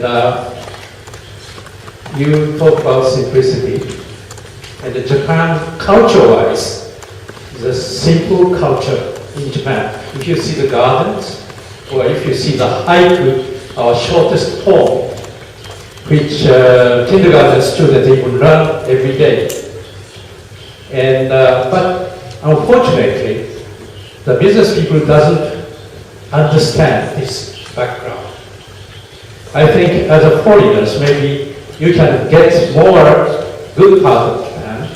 you talk about simplicity. And Japan, culture-wise, is a simple culture in Japan. If you see the gardens, or if you see the haiku, our shortest poem, which kindergarten students even learn every day. And but unfortunately, the business people doesn't understand this background. I think as a foreigners, maybe you can get more good part of Japan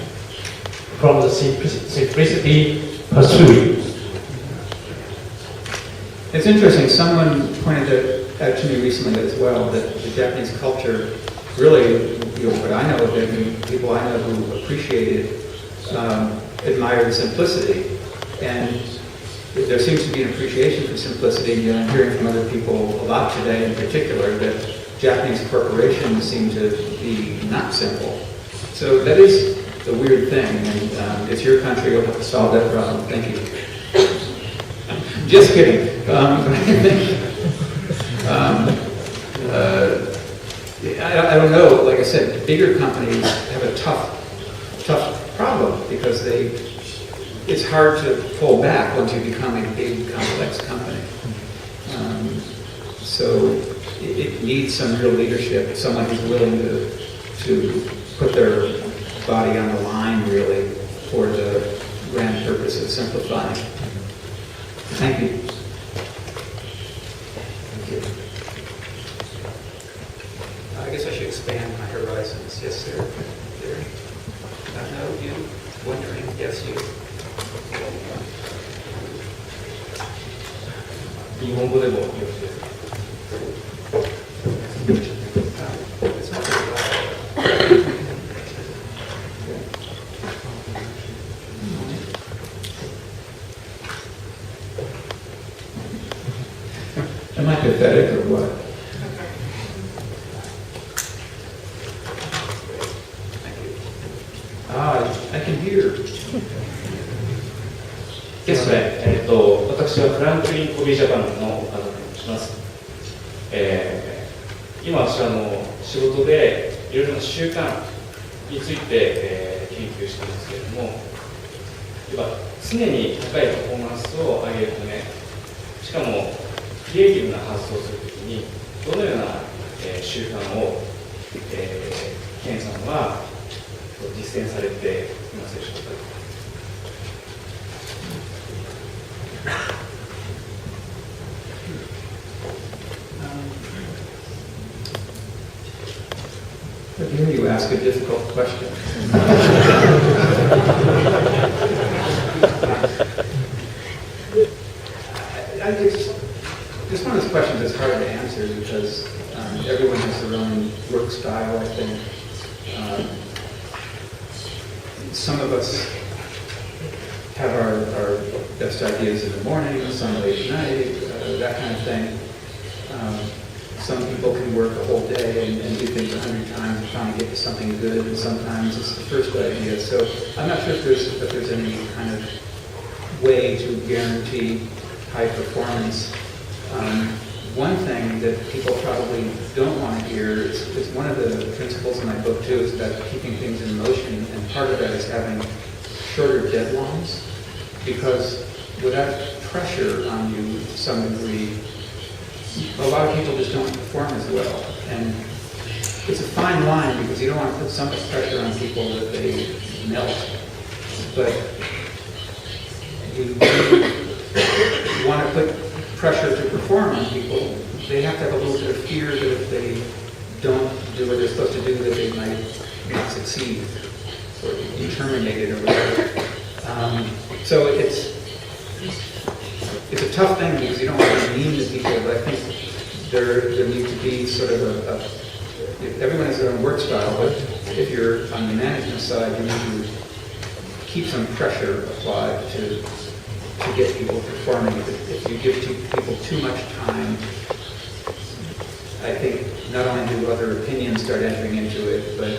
from the simplicity pursuit. It's interesting, someone pointed out to me recently as well that the Japanese culture really, what I know of it, and people I know who appreciated, admire the simplicity. And there seems to be an appreciation for simplicity. I'm hearing from other people a lot today in particular that Japanese corporations seem to be not simple. So that is the weird thing, and it's your country, you'll have to solve that problem. Thank you. Just kidding. I don't know, like I said, bigger companies have a tough problem because it's hard to pull back once you become a big, complex company. So it needs some real leadership, someone who's willing to put their body on the line, really, for the grand purpose of simplifying. Thank you. Thank you. I guess I should expand my horizons. Yes, sir. There. No, you. Wondering. Yes, you. 日本語でもよろしいですか。It's not very loud. Am I pathetic or what? I can hear. ですね、私はフランクリン・コビージャパンの岡田と申します。今私は仕事でいろいろな習慣について、研究していますけれども、常に高いパフォーマンスを上げるため、しかもクリエイティブな発想をするときにどのような、習慣を、ケンさんは実践されていますでしょうか。I hear you ask a difficult question. This one of those questions that's hard to answer because everyone has their own work style, I think. Some of us have our best ideas in the morning, some late at night, that kind of thing. Some people can work a whole day and do things 100 times and trying to get to something good, and sometimes it's the first idea. So I'm not sure if there's any kind of way to guarantee high performance. One thing that people probably don't want to hear is one of the principles in my book too is about keeping things in motion, and part of that is having shorter deadlines, because without pressure on you to some degree, a lot of people just don't perform as well. And it's a fine line because you don't want to put so much pressure on people that they melt. But you want to put pressure to perform on people. They have to have a little bit of fear that if they don't do what they're supposed to do, that they might not succeed or be terminated or whatever. So it's a tough thing because you don't want to be mean to people, but I think there needs to be sort of everyone has their own work style, but if you're on the management side, you need to keep some pressure applied to get people performing. If you give people too much time, I think not only do other opinions start entering into it, but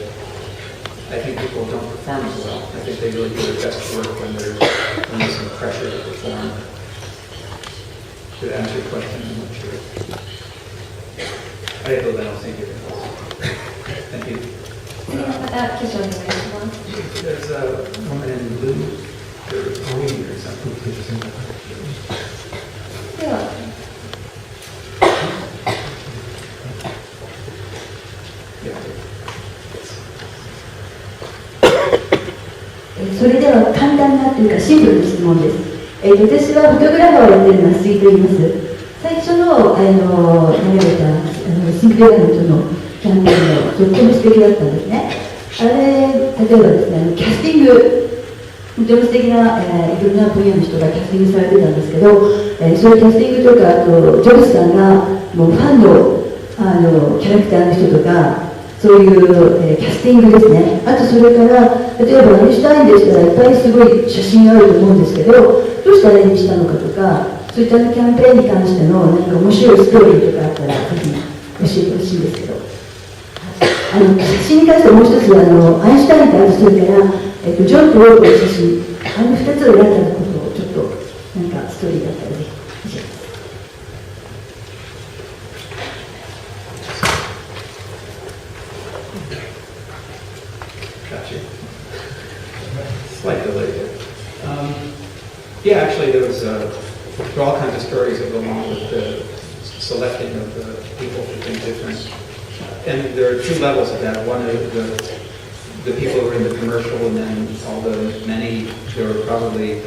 I think people don't perform as well. I think they really do their best work when there's some pressure to perform. Did I answer your question? I'm not sure. Thank you. There's a woman in blue or green or something. ではそれでは簡単なというかシンプルな質問です。私はフォトグラファーをやっている松井と言います。最初の流れたシンクレアののキャンペーンがとっても素敵だったんですね。あれ、例えばですね、キャスティング本当に素敵な、いろんな分野の人がキャスティングされてたんですけど、そういうキャスティングとか、あとジョブズさんがもうファンの、キャラクターの人とか、そういう、キャスティングですね。あとそれから、例えば何したいんでしたらいっぱいすごい写真があると思うんですけど、どうしたら絵にしたのかとか、そういったキャンペーンに関してのなんか面白いストーリーとかあったらぜひ教えてほしいんですけど、写真に関してもう一つアインシュタインとある、それから、ジョンとウォークの写真、2つを選んだことをちょっとなんかストーリーだったらぜひ教えてください。Gotcha. Slight delay there. Yeah, actually, there were all kinds of stories that go along with the selecting of the people who think different. And there are two levels of that. One is the people who are in the commercial, and then all the many, there were probably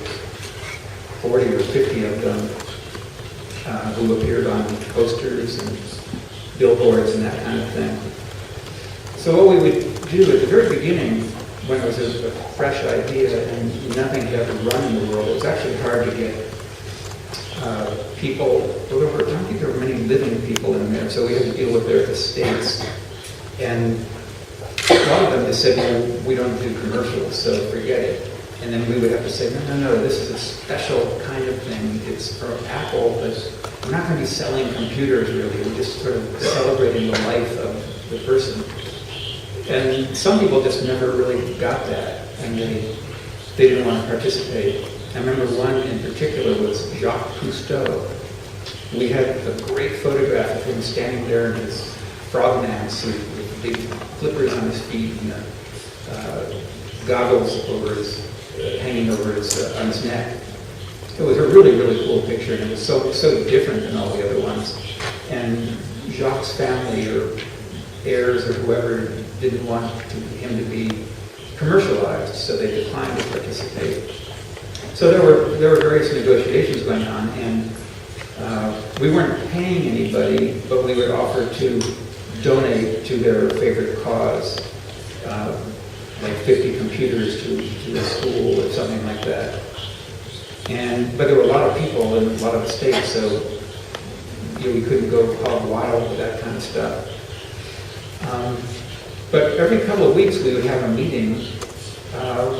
40 or 50 of them who appeared on posters and billboards and that kind of thing. So what we would do at the very beginning, when it was a fresh idea and nothing had ever run in the world, it was actually hard to get people, well, I don't think there were many living people in there, so we had to deal with their estates. And a lot of them just said, well, we don't do commercials, so forget it. And then we would have to say, no, this is a special kind of thing. It's from Apple, but we're not going to be selling computers, really. We're just sort of celebrating the life of the person. And some people just never really got that, and they didn't want to participate. I remember one in particular was Jacques Cousteau. We had a great photograph of him standing there in his frogman suit with big flippers on his feet and goggles over his, hanging over his, on his neck. It was a really, really cool picture, and it was so different than all the other ones. And Jacques' family or heirs or whoever didn't want him to be commercialized, so they declined to participate. So there were various negotiations going on, and we weren't paying anybody, but we would offer to donate to their favorite cause, like 50 computers to a school or something like that. But there were a lot of people in a lot of states, so we couldn't go hog wild with that kind of stuff. But every couple of weeks we would have a meeting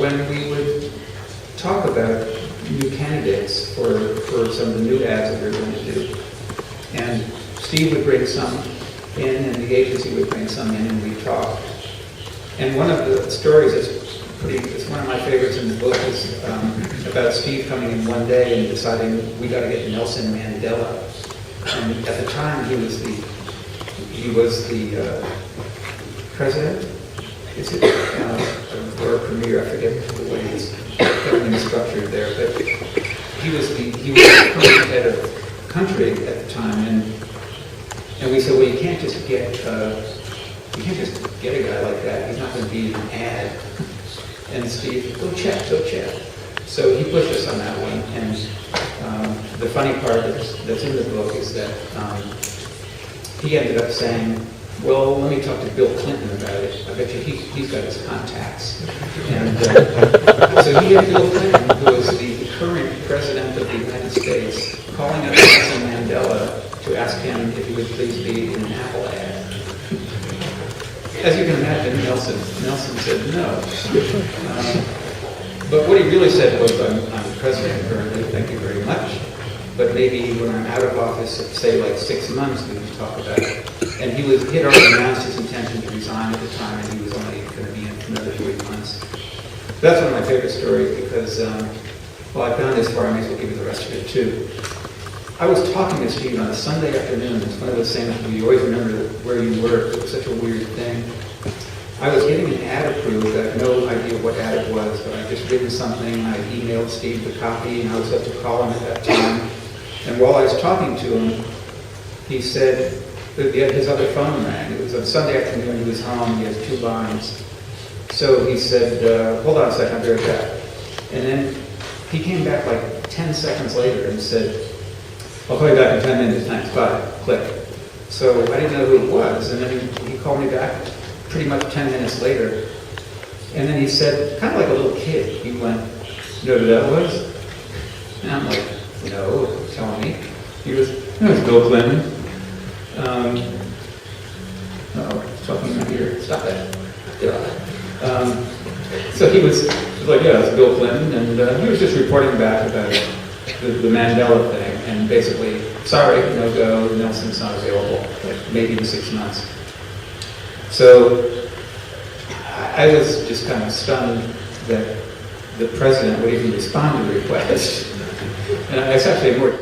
when we would talk about new candidates for some of the new ads that we were going to do. And Steve would bring some in, and the agency would bring some in, and we'd talk. And one of the stories it's one of my favorites in the book, is about Steve coming in one day and deciding we got to get Nelson Mandela. And at the time he was the president, is it, or premier, I forget the way his government is structured there, but he was the current head of country at the time, and we said, well, you can't just get a guy like that. He's not going to be an ad. And Steve, go check. So he pushed us on that one, and the funny part that's in the book is that he ended up saying, well, let me talk to Bill Clinton about it. I bet you he's got his contacts. And so he had Bill Clinton, who was the current president of the United States, calling up Nelson Mandela to ask him if he would please be in an Apple ad. As you can imagine, Nelson said no. But what he really said was, I'm president currently, thank you very much. But maybe when I'm out of office, say like 6 months, we can talk about it. And he had already announced his intention to resign at the time, and he was only going to be in another 3 months. That's one of my favorite stories because, well, I've gone this far, I may as well give you the rest of it too. I was talking to Steve on a Sunday afternoon. It's one of those things where you always remember where you were. It was such a weird thing. I was getting an ad approved. I had no idea what ad it was, but I'd just written something. I emailed Steve the copy, and I was supposed to call him at that time. And while I was talking to him, he said, his other phone rang. It was on Sunday afternoon. He was home. He has 2 lines. So he said, hold on a second, I'll be right back. And then he came back like 10 seconds later and said, I'll call you back in 10 minutes, thanks, bye, click. So I didn't know who it was, and then he called me back pretty much 10 minutes later. And then he said, kind of like a little kid, he went, know who that was? And I'm like, no, tell me. He goes, no, it's Bill Clinton. Talking in my ear, stop that. So he was like, yeah, it's Bill Clinton, and he was just reporting back about the Mandela thing, and basically, sorry, no go, Nelson's not available, like maybe in 6 months. So I was just kind of stunned that the president would even respond to the request. And it's actually more